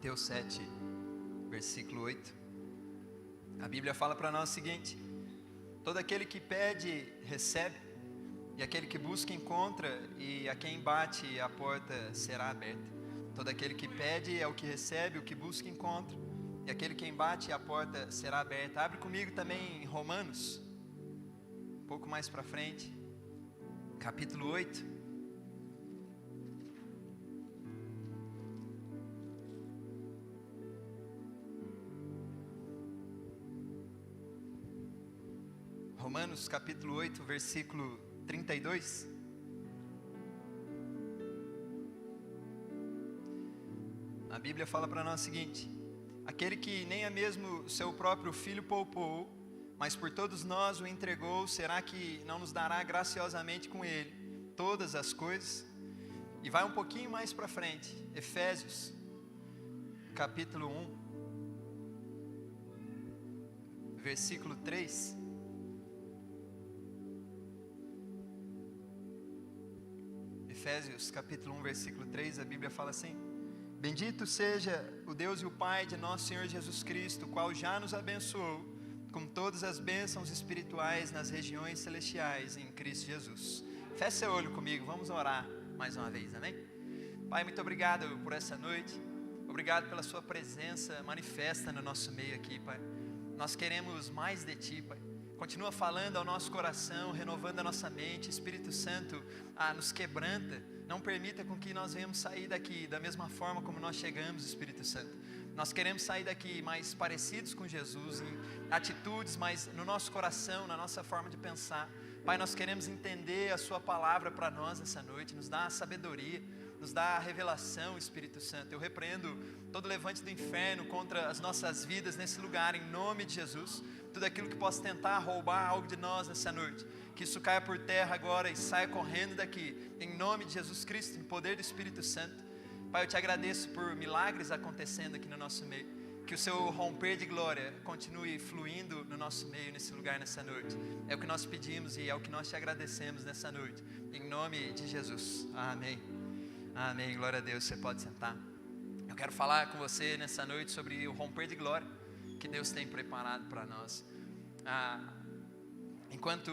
Mateus 7, versículo 8. A Bíblia fala para nós o seguinte: todo aquele que pede, recebe, e aquele que busca, encontra, e a quem bate, a porta será aberta. Todo aquele que pede é o que recebe, o que busca, encontra, e aquele quem bate, a porta será aberta. Abre comigo também em Romanos, um pouco mais para frente, capítulo 8. Romanos capítulo 8, versículo 32. A Bíblia fala para nós o seguinte: aquele que nem a mesmo seu próprio filho poupou, mas por todos nós o entregou, será que não nos dará graciosamente com ele todas as coisas? E vai um pouquinho mais para frente, Efésios capítulo 1, versículo 3. Efésios capítulo 1, versículo 3, a Bíblia fala assim: bendito seja o Deus e o Pai de nosso Senhor Jesus Cristo, o qual já nos abençoou com todas as bênçãos espirituais nas regiões celestiais em Cristo Jesus. Feche seu olho comigo, vamos orar mais uma vez, amém? Pai, muito obrigado por essa noite, obrigado pela sua presença manifesta no nosso meio aqui, Pai. Nós queremos mais de Ti, Pai. Continua falando ao nosso coração, renovando a nossa mente. Espírito Santo, nos quebranta. Não permita com que nós venhamos sair daqui da mesma forma como nós chegamos, Espírito Santo. Nós queremos sair daqui mais parecidos com Jesus, em atitudes, mas no nosso coração, na nossa forma de pensar. Pai, nós queremos entender a Sua palavra para nós essa noite. Nos dá a sabedoria, nos dá a revelação, Espírito Santo. Eu repreendo todo levante do inferno contra as nossas vidas nesse lugar, em nome de Jesus. Tudo aquilo que possa tentar roubar algo de nós nessa noite, que isso caia por terra agora e saia correndo daqui, em nome de Jesus Cristo, em poder do Espírito Santo. Pai, eu te agradeço por milagres acontecendo aqui no nosso meio, que o seu romper de glória continue fluindo no nosso meio, nesse lugar, nessa noite. É o que nós pedimos e é o que nós te agradecemos nessa noite, em nome de Jesus, amém. Amém, glória a Deus, você pode sentar. Eu quero falar com você nessa noite sobre o romper de glória que Deus tem preparado para nós. Enquanto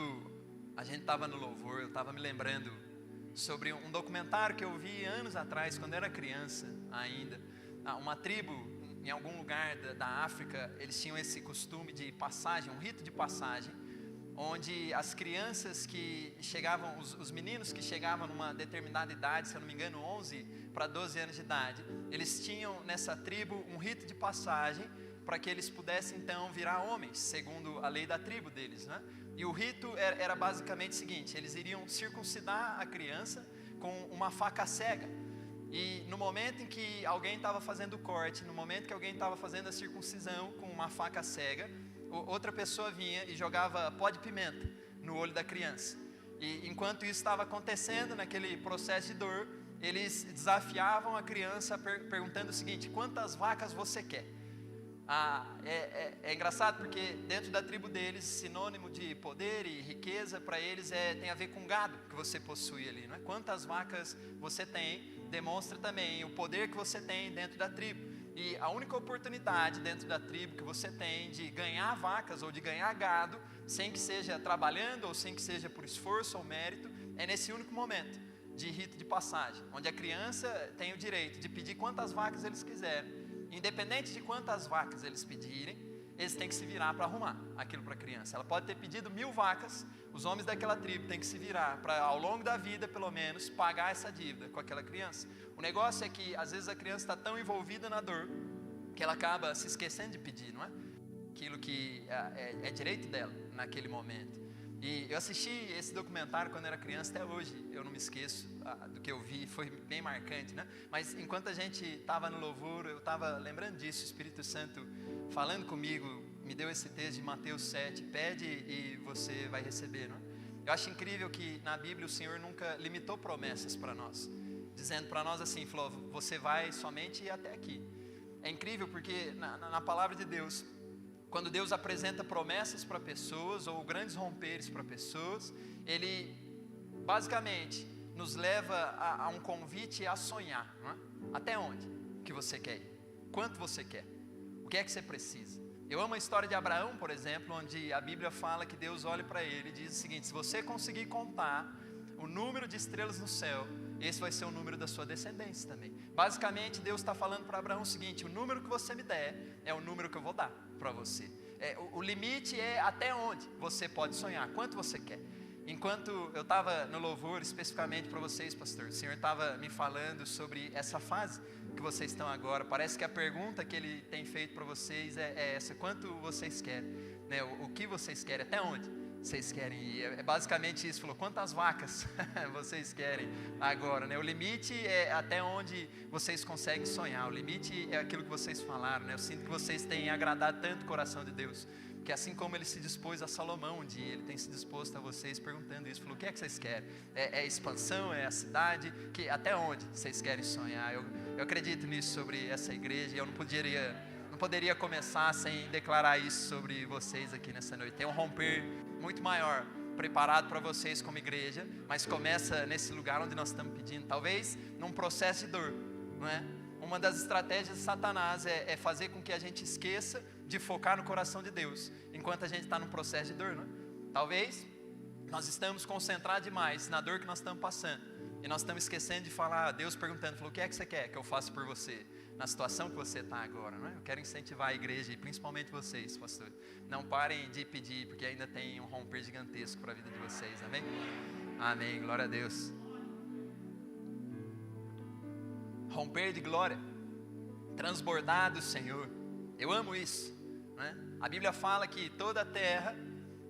a gente estava no louvor, eu estava me lembrando sobre um documentário que eu vi anos atrás, quando eu era criança ainda. Uma tribo em algum lugar da África, eles tinham esse costume de passagem, um rito de passagem, onde as crianças que chegavam, os meninos que chegavam numa determinada idade, se eu não me engano 11 para 12 anos de idade, eles tinham nessa tribo um rito de passagem para que eles pudessem então virar homens, segundo a lei da tribo deles, né? E o rito era basicamente o seguinte: eles iriam circuncidar a criança com uma faca cega. E no momento em que alguém estava fazendo o corte, no momento que alguém estava fazendo a circuncisão com uma faca cega, outra pessoa vinha e jogava pó de pimenta no olho da criança. E enquanto isso estava acontecendo, naquele processo de dor, eles desafiavam a criança perguntando o seguinte: quantas vacas você quer? É engraçado porque dentro da tribo deles, sinônimo de poder e riqueza para eles tem a ver com gado que você possui ali, não é? Quantas vacas você tem demonstra também o poder que você tem dentro da tribo. E a única oportunidade dentro da tribo que você tem de ganhar vacas ou de ganhar gado, sem que seja trabalhando ou sem que seja por esforço ou mérito, é nesse único momento de rito de passagem, onde a criança tem o direito de pedir quantas vacas eles quiserem. Independente de quantas vacas eles pedirem, eles têm que se virar para arrumar aquilo para a criança. Ela pode ter pedido 1000 vacas, os homens daquela tribo têm que se virar para, ao longo da vida, pelo menos, pagar essa dívida com aquela criança. O negócio é que, às vezes, a criança está tão envolvida na dor, que ela acaba se esquecendo de pedir, não é? Aquilo que é direito dela, naquele momento. E eu assisti esse documentário quando era criança, até hoje eu não me esqueço do que eu vi, foi bem marcante, né? Mas enquanto a gente estava no louvor, eu estava lembrando disso, o Espírito Santo falando comigo, me deu esse texto de Mateus 7, pede e você vai receber, não é? Eu acho incrível que na Bíblia o Senhor nunca limitou promessas para nós, dizendo para nós assim, falou, você vai somente ir até aqui. É incrível porque na palavra de Deus, quando Deus apresenta promessas para pessoas ou grandes romperes para pessoas, Ele basicamente nos leva a um convite a sonhar, não é? Até onde que você quer ir? Quanto você quer? O que é que você precisa? Eu amo a história de Abraão, por exemplo, onde a Bíblia fala que Deus olha para ele e diz o seguinte: se você conseguir contar o número de estrelas no céu, esse vai ser o número da sua descendência também. Basicamente, Deus está falando para Abraão o seguinte: o número que você me der é o número que eu vou dar para você. O limite é até onde você pode sonhar, quanto você quer. Enquanto eu estava no louvor, especificamente para vocês, pastor, o Senhor estava me falando sobre essa fase que vocês estão agora. Parece que a pergunta que Ele tem feito para vocês é essa: quanto vocês querem, né? O que vocês querem, até onde vocês querem ir? É basicamente isso. Falou: quantas vacas vocês querem agora, né? O limite é até onde vocês conseguem sonhar. O limite é aquilo que vocês falaram, né? Eu sinto que vocês têm agradado tanto o coração de Deus, que assim como Ele se dispôs a Salomão um dia, Ele tem se disposto a vocês perguntando isso. Falou: o que é que vocês querem? É expansão? É a cidade? Até onde vocês querem sonhar? Eu acredito nisso sobre essa igreja, e eu não poderia começar sem declarar isso sobre vocês aqui nessa noite. Tem um romper muito maior preparado para vocês como igreja, mas começa nesse lugar onde nós estamos pedindo, talvez num processo de dor, não é? Uma das estratégias de Satanás é fazer com que a gente esqueça de focar no coração de Deus, enquanto a gente está num processo de dor, não é? Talvez nós estamos concentrados demais na dor que nós estamos passando, e nós estamos esquecendo de falar. Deus perguntando, falou: o que é que você quer que eu faça por você, na situação que você está agora, não é? Eu quero incentivar a igreja, e principalmente vocês, pastor, não parem de pedir, porque ainda tem um romper gigantesco para a vida de vocês, amém? Amém, glória a Deus. Romper de glória, transbordar do Senhor, eu amo isso, né? A Bíblia fala que toda a terra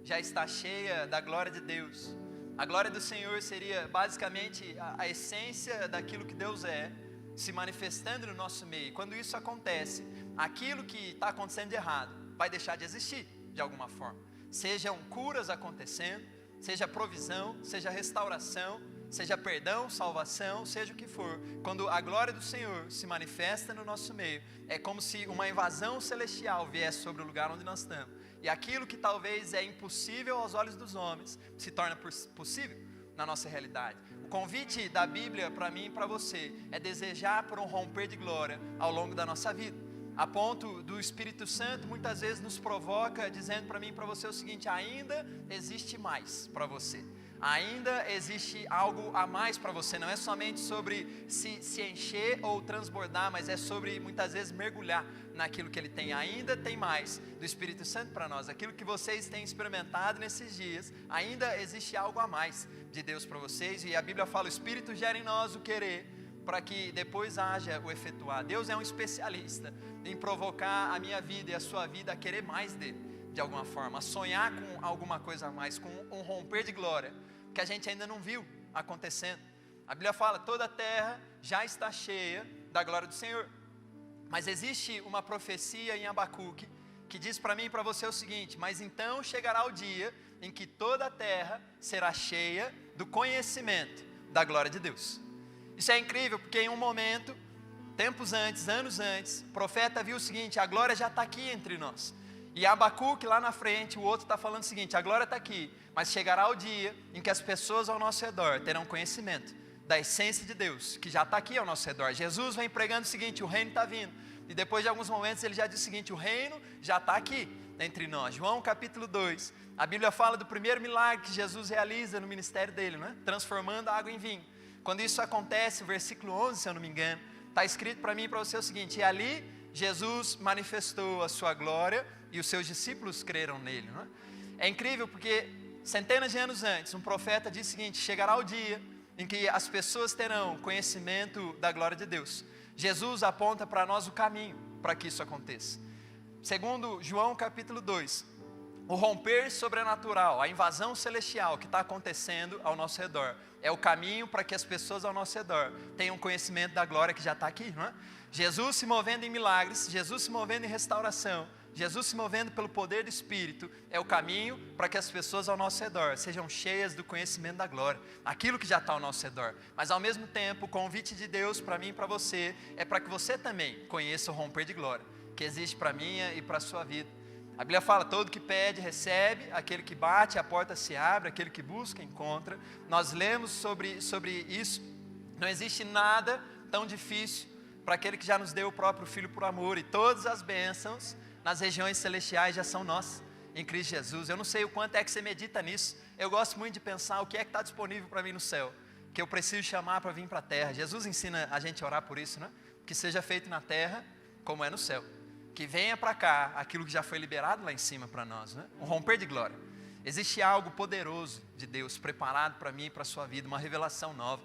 já está cheia da glória de Deus. A glória do Senhor seria basicamente a essência daquilo que Deus é, se manifestando no nosso meio. Quando isso acontece, aquilo que está acontecendo de errado vai deixar de existir de alguma forma. Sejam curas acontecendo, seja provisão, seja restauração, seja perdão, salvação, seja o que for. Quando a glória do Senhor se manifesta no nosso meio, é como se uma invasão celestial viesse sobre o lugar onde nós estamos. E aquilo que talvez é impossível aos olhos dos homens, se torna possível na nossa realidade. O convite da Bíblia para mim e para você é desejar por um romper de glória ao longo da nossa vida, a ponto do Espírito Santo muitas vezes nos provoca, dizendo para mim e para você o seguinte: ainda existe mais para você. Ainda existe algo a mais para você. Não é somente sobre se encher ou transbordar, mas é sobre muitas vezes mergulhar naquilo que Ele tem. Ainda tem mais do Espírito Santo para nós. Aquilo que vocês têm experimentado nesses dias, ainda existe algo a mais de Deus para vocês. E a Bíblia fala: o Espírito gera em nós o querer, para que depois haja o efetuar. Deus é um especialista em provocar a minha vida e a sua vida a querer mais dele, de alguma forma, a sonhar com alguma coisa a mais, com um romper de glória que a gente ainda não viu acontecendo. A Bíblia fala: toda a terra já está cheia da glória do Senhor. Mas existe uma profecia em Abacuque que diz para mim e para você o seguinte: mas então chegará o dia em que toda a terra será cheia do conhecimento da glória de Deus. Isso é incrível, porque em um momento, tempos antes, anos antes, o profeta viu o seguinte: a glória já está aqui entre nós. E Abacuque lá na frente, o outro está falando o seguinte: a glória está aqui, mas chegará o dia em que as pessoas ao nosso redor terão conhecimento da essência de Deus, que já está aqui ao nosso redor. Jesus vem pregando o seguinte: o reino está vindo. E depois de alguns momentos ele já diz o seguinte: o reino já está aqui entre nós. João capítulo 2, a Bíblia fala do primeiro milagre que Jesus realiza no ministério dele, né? Transformando a água em vinho. Quando isso acontece, o versículo 11, se eu não me engano, está escrito para mim e para você o seguinte: e ali Jesus manifestou a sua glória e os seus discípulos creram nele, não é? É incrível porque centenas de anos antes, um profeta disse o seguinte: chegará o dia em que as pessoas terão conhecimento da glória de Deus. Jesus aponta para nós o caminho para que isso aconteça. Segundo João capítulo 2, o romper sobrenatural, a invasão celestial que está acontecendo ao nosso redor, é o caminho para que as pessoas ao nosso redor tenham conhecimento da glória que já está aqui, não é? Jesus se movendo em milagres, Jesus se movendo em restauração, Jesus se movendo pelo poder do Espírito, é o caminho para que as pessoas ao nosso redor sejam cheias do conhecimento da glória, aquilo que já está ao nosso redor. Mas ao mesmo tempo, o convite de Deus para mim e para você, é para que você também conheça o romper de glória, que existe para a minha e para a sua vida. A Bíblia fala: todo que pede, recebe, aquele que bate, a porta se abre, aquele que busca, encontra. Nós lemos sobre isso. Não existe nada tão difícil para aquele que já nos deu o próprio Filho por amor, e todas as bênçãos nas regiões celestiais já são nossas, em Cristo Jesus. Eu não sei o quanto é que você medita nisso. Eu gosto muito de pensar o que é que está disponível para mim no céu, que eu preciso chamar para vir para a terra. Jesus ensina a gente a orar por isso, né? Que seja feito na terra como é no céu, que venha para cá aquilo que já foi liberado lá em cima para nós, né? Um romper de glória. Existe algo poderoso de Deus preparado para mim e para a sua vida, uma revelação nova,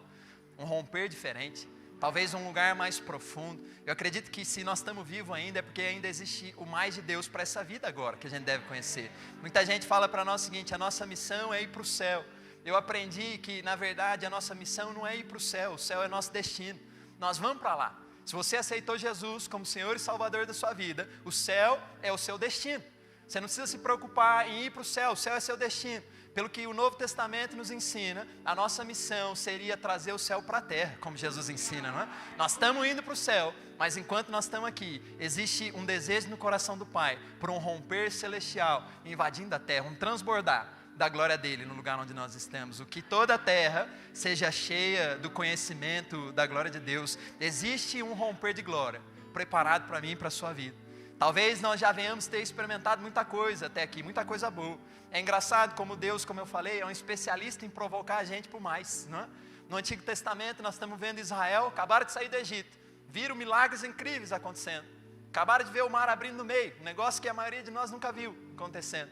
um romper diferente, talvez um lugar mais profundo. Eu acredito que se nós estamos vivos ainda é porque ainda existe o mais de Deus para essa vida agora, que a gente deve conhecer. Muita gente fala para nós o seguinte: a nossa missão é ir para o céu. Eu aprendi que na verdade a nossa missão não é ir para o céu é nosso destino, nós vamos para lá. Se você aceitou Jesus como Senhor e Salvador da sua vida, o céu é o seu destino. Você não precisa se ceuar em ir para o céu é seu destino. Pelo que o Novo Testamento nos ensina, a nossa missão seria trazer o céu para a terra, como Jesus ensina, não é? Nós estamos indo para o céu, mas enquanto nós estamos aqui, existe um desejo no coração do Pai, por um romper celestial, invadindo a terra, um transbordar da glória dele no lugar onde nós estamos. O que toda a terra seja cheia do conhecimento da glória de Deus. Existe um romper de glória, preparado para mim e para a sua vida. Talvez nós já venhamos ter experimentado muita coisa até aqui, muita coisa boa. É engraçado como Deus, como eu falei, é um especialista em provocar a gente por mais, não é? No Antigo Testamento nós estamos vendo Israel, acabaram de sair do Egito, viram milagres incríveis acontecendo, acabaram de ver o mar abrindo no meio, um negócio que a maioria de nós nunca viu acontecendo.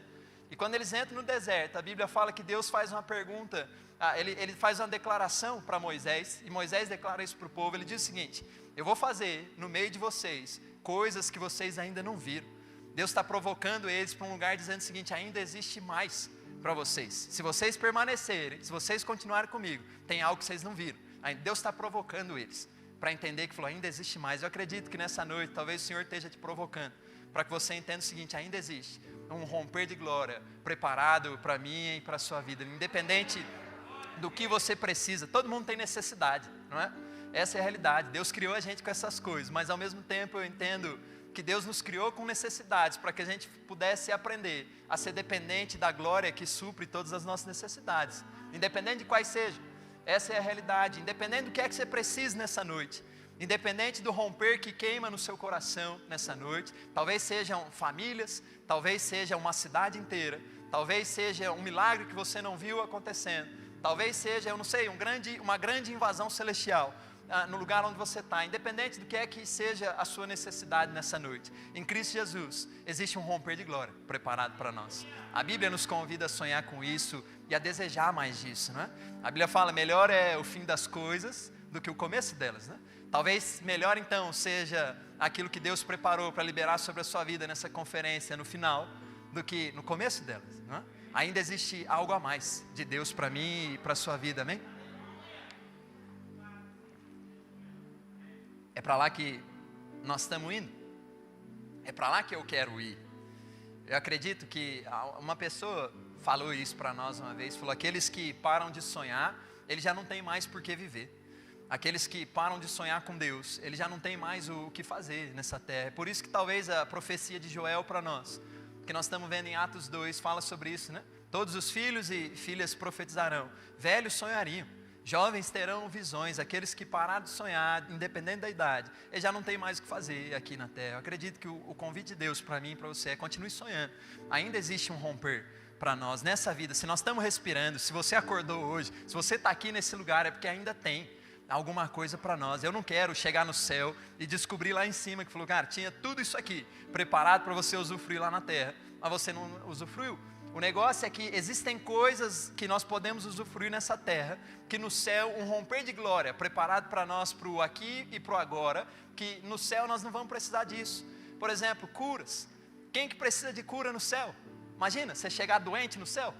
E quando eles entram no deserto, a Bíblia fala que Deus faz uma pergunta, ele faz uma declaração para Moisés, e Moisés declara isso para o povo. Ele diz o seguinte: eu vou fazer no meio de vocês coisas que vocês ainda não viram. Deus está provocando eles para um lugar dizendo o seguinte: ainda existe mais para vocês. Se vocês permanecerem, se vocês continuarem comigo, tem algo que vocês não viram. Deus está provocando eles para entender que falou, ainda existe mais. Eu acredito que nessa noite, talvez o Senhor esteja te provocando, para que você entenda o seguinte: ainda existe um romper de glória preparado para mim e para a sua vida, independente do que você precisa. Todo mundo tem necessidade, não é? Essa é a realidade. Deus criou a gente com essas coisas, mas ao mesmo tempo eu entendo que Deus nos criou com necessidades, para que a gente pudesse aprender a ser dependente da glória que supre todas as nossas necessidades, independente de quais sejam. Essa é a realidade. Independente do que é que você precisa nessa noite, independente do romper que queima no seu coração nessa noite, talvez sejam famílias, talvez seja uma cidade inteira, talvez seja um milagre que você não viu acontecendo, talvez seja, eu não sei, uma grande invasão celestial no lugar onde você está. Independente do que é que seja a sua necessidade nessa noite, em Cristo Jesus existe um romper de glória preparado para nós. A Bíblia nos convida a sonhar com isso e a desejar mais disso, não é? A Bíblia fala, melhor é o fim das coisas do que o começo delas, né? Talvez melhor então seja aquilo que Deus preparou para liberar sobre a sua vida nessa conferência no final, do que no começo delas, não é? Ainda existe algo a mais de Deus para mim e para a sua vida, amém? É para lá que nós estamos indo, é para lá que eu quero ir. Eu acredito que uma pessoa falou isso para nós uma vez, falou, aqueles que param de sonhar, eles já não têm mais por que viver. Aqueles que param de sonhar com Deus, eles já não têm mais o que fazer nessa terra. É por isso que talvez a profecia de Joel para nós, que nós estamos vendo em Atos 2, fala sobre isso, né? Todos os filhos e filhas profetizarão, velhos sonhariam, jovens terão visões. Aqueles que pararam de sonhar, independente da idade, eles já não têm mais o que fazer aqui na terra. Eu acredito que o convite de Deus para mim e para você é continue sonhando. Ainda existe um romper para nós nessa vida. Se nós estamos respirando, se você acordou hoje, se você está aqui nesse lugar, é porque ainda tem alguma coisa para nós. Eu não quero chegar no céu e descobrir lá em cima que falou, cara, tinha tudo isso aqui preparado para você usufruir lá na terra, mas você não usufruiu. O negócio é que existem coisas que nós podemos usufruir nessa terra, que no céu, um romper de glória preparado para nós, para o aqui e para o agora, que no céu nós não vamos precisar disso. Por exemplo, curas. Quem que precisa de cura no céu? Imagina, você chegar doente no céu.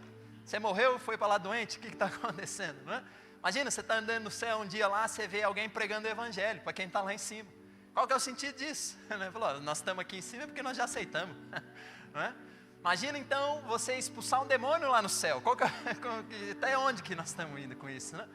Você morreu, foi para lá doente, o que está acontecendo, não é? Imagina, você está andando no céu um dia lá, você vê alguém pregando o evangelho para quem está lá em cima. Qual que é o sentido disso? Falou, nós estamos aqui em cima porque nós já aceitamos, não é? Imagina então você expulsar um demônio lá no céu. Até onde que nós estamos indo com isso, né?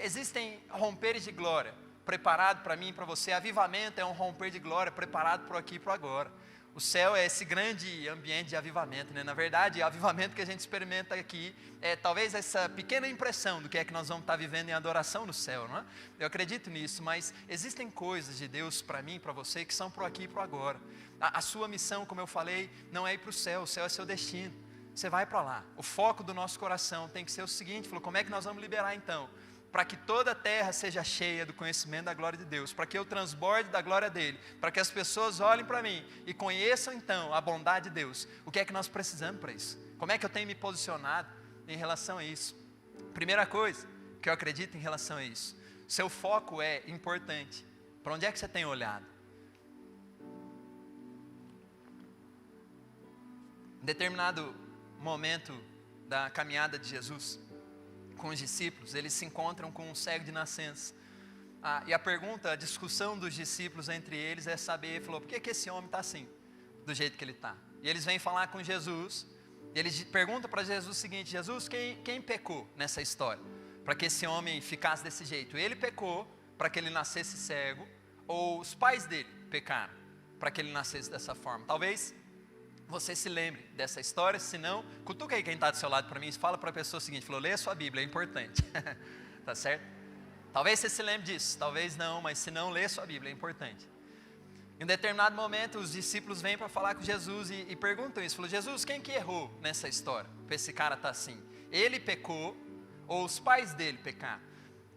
Existem romperes de glória preparado para mim e para você. Avivamento é um romper de glória preparado para aqui e para agora. O céu é esse grande ambiente de avivamento, né? Na verdade, o avivamento que a gente experimenta aqui é talvez essa pequena impressão do que é que nós vamos estar vivendo em adoração no céu, não é? Eu acredito nisso, mas existem coisas de Deus para mim, para você, que são pro aqui e pro agora. A sua missão, como eu falei, não é ir para o céu é seu destino. Você vai para lá. O foco do nosso coração tem que ser o seguinte, falou, como é que nós vamos liberar então? Para que toda a terra seja cheia do conhecimento da glória de Deus, para que eu transborde da glória dele, para que as pessoas olhem para mim e conheçam então a bondade de Deus. O que é que nós precisamos para isso? Como é que eu tenho me posicionado em relação a isso? Primeira coisa que eu acredito em relação a isso, seu foco é importante. Para onde é que você tem olhado? Em determinado momento da caminhada de Jesus com os discípulos, eles se encontram com um cego de nascença. E a pergunta, a discussão dos discípulos entre eles é saber, falou, por que esse homem está assim, do jeito que ele está? E eles vêm falar com Jesus, e eles perguntam para Jesus o seguinte, Jesus, quem pecou nessa história? Para que esse homem ficasse desse jeito? Ele pecou para que ele nascesse cego, ou os pais dele pecaram para que ele nascesse dessa forma? Talvez você se lembre dessa história, se não, cutuca aí quem está do seu lado para mim, fala para a pessoa o seguinte, falou, leia a sua Bíblia, é importante, tá certo? Talvez você se lembre disso, talvez não, mas se não, leia a sua Bíblia, é importante. Em um determinado momento, os discípulos vêm para falar com Jesus e perguntam isso, falou, Jesus, quem que errou nessa história, para esse cara estar assim? Ele pecou ou os pais dele pecaram?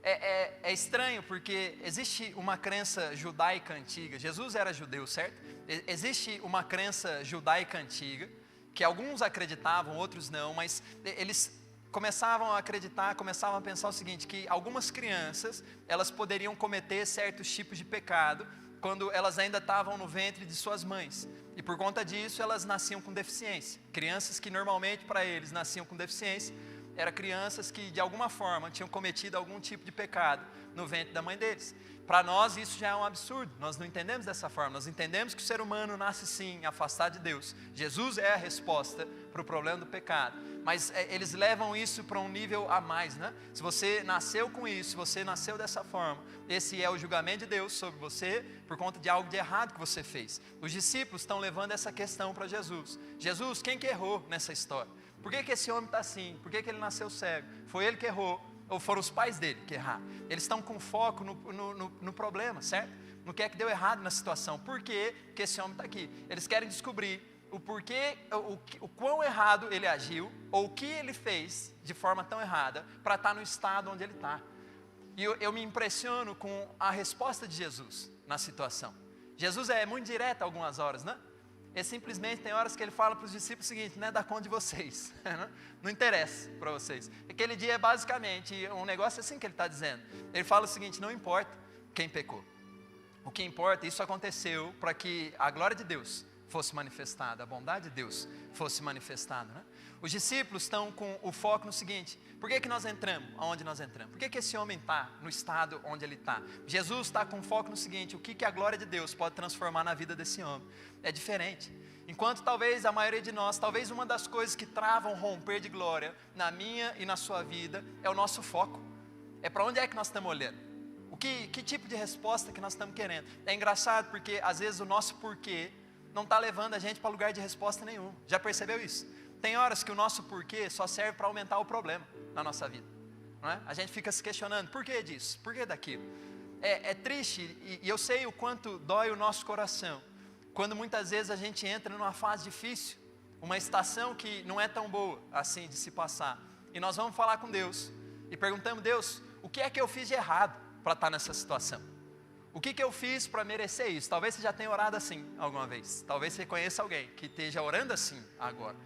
É estranho porque existe uma crença judaica antiga, Jesus era judeu, certo? Existe uma crença judaica antiga, que alguns acreditavam, outros não, mas eles começavam a acreditar, começavam a pensar o seguinte, que algumas crianças, elas poderiam cometer certos tipos de pecado, quando elas ainda estavam no ventre de suas mães, e por conta disso elas nasciam com deficiência. Crianças que normalmente para eles nasciam com deficiência, eram crianças que de alguma forma tinham cometido algum tipo de pecado no ventre da mãe deles. Para nós isso já é um absurdo, nós não entendemos dessa forma, nós entendemos que o ser humano nasce sim afastado de Deus. Jesus é a resposta para o problema do pecado, mas eles levam isso para um nível a mais, né? Se você nasceu com isso, se você nasceu dessa forma, esse é o julgamento de Deus sobre você, por conta de algo de errado que você fez. Os discípulos estão levando essa questão para Jesus. Jesus, quem que errou nessa história? Por que esse homem está assim? Por que ele nasceu cego? Foi ele que errou? Ou foram os pais dele que erraram? Eles estão com foco no problema, certo? No que é que deu errado na situação. Por que esse homem está aqui? Eles querem descobrir o porquê, o quão errado ele agiu, ou o que ele fez de forma tão errada, para estar no estado onde ele está. E eu me impressiono com a resposta de Jesus na situação. Jesus é muito direto algumas horas, né? Ele simplesmente tem horas que ele fala para os discípulos o seguinte, não é dar conta de vocês, não interessa para vocês. Aquele dia é basicamente um negócio assim que ele está dizendo. Ele fala o seguinte, não importa quem pecou. O que importa, isso aconteceu para que a glória de Deus fosse manifestada, a bondade de Deus fosse manifestada, né? Os discípulos estão com o foco no seguinte, por que nós entramos aonde nós entramos? Por que esse homem está no estado onde ele está? Jesus está com foco no seguinte, o que a glória de Deus pode transformar na vida desse homem? É diferente. Enquanto talvez a maioria de nós, talvez uma das coisas que travam romper de glória na minha e na sua vida é o nosso foco. É para onde é que nós estamos olhando? Que tipo de resposta que nós estamos querendo? É engraçado porque às vezes o nosso porquê não está levando a gente para lugar de resposta nenhum. Já percebeu isso? Tem horas que o nosso porquê só serve para aumentar o problema na nossa vida, não é? A gente fica se questionando, por que disso? Por que daquilo? É triste e eu sei o quanto dói o nosso coração, quando muitas vezes a gente entra numa fase difícil, uma estação que não é tão boa assim de se passar, e nós vamos falar com Deus, e perguntamos, Deus, o que é que eu fiz de errado para estar nessa situação? O que eu fiz para merecer isso? Talvez você já tenha orado assim alguma vez, talvez você conheça alguém que esteja orando assim agora.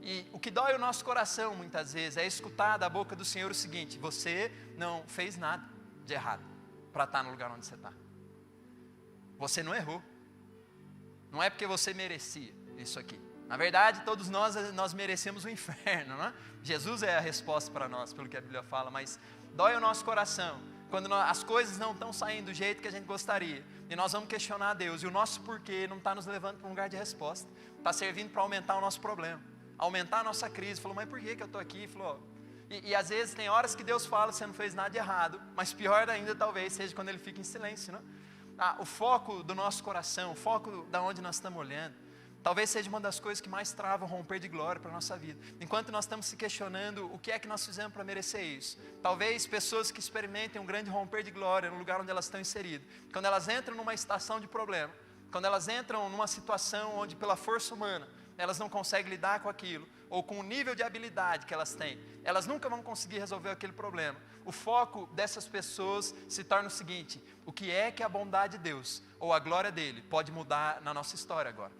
E o que dói o nosso coração muitas vezes é escutar da boca do Senhor o seguinte, você não fez nada de errado para estar no lugar onde você está. Você não errou. Não é porque você merecia isso aqui. Na verdade, todos nós merecemos o inferno, não é? Jesus é a resposta para nós, pelo que a Bíblia fala, mas dói o nosso coração quando as coisas não estão saindo do jeito que a gente gostaria. E nós vamos questionar a Deus, e o nosso porquê não está nos levando para um lugar de resposta. Está servindo para aumentar o nosso problema. Aumentar a nossa crise, falou, mas por que eu estou aqui? Falou, e às vezes tem horas que Deus fala, você não fez nada de errado, mas pior ainda talvez seja quando Ele fica em silêncio, né? O foco do nosso coração, o foco da onde nós estamos olhando, talvez seja uma das coisas que mais travam romper de glória para a nossa vida. Enquanto nós estamos se questionando o que é que nós fizemos para merecer isso. Talvez pessoas que experimentem um grande romper de glória no lugar onde elas estão inseridas. Quando elas entram numa estação de problema, quando elas entram numa situação onde pela força humana elas não conseguem lidar com aquilo, ou com o nível de habilidade que elas têm, elas nunca vão conseguir resolver aquele problema. O foco dessas pessoas se torna o seguinte: o que é que a bondade de Deus, ou a glória dele, pode mudar na nossa história agora?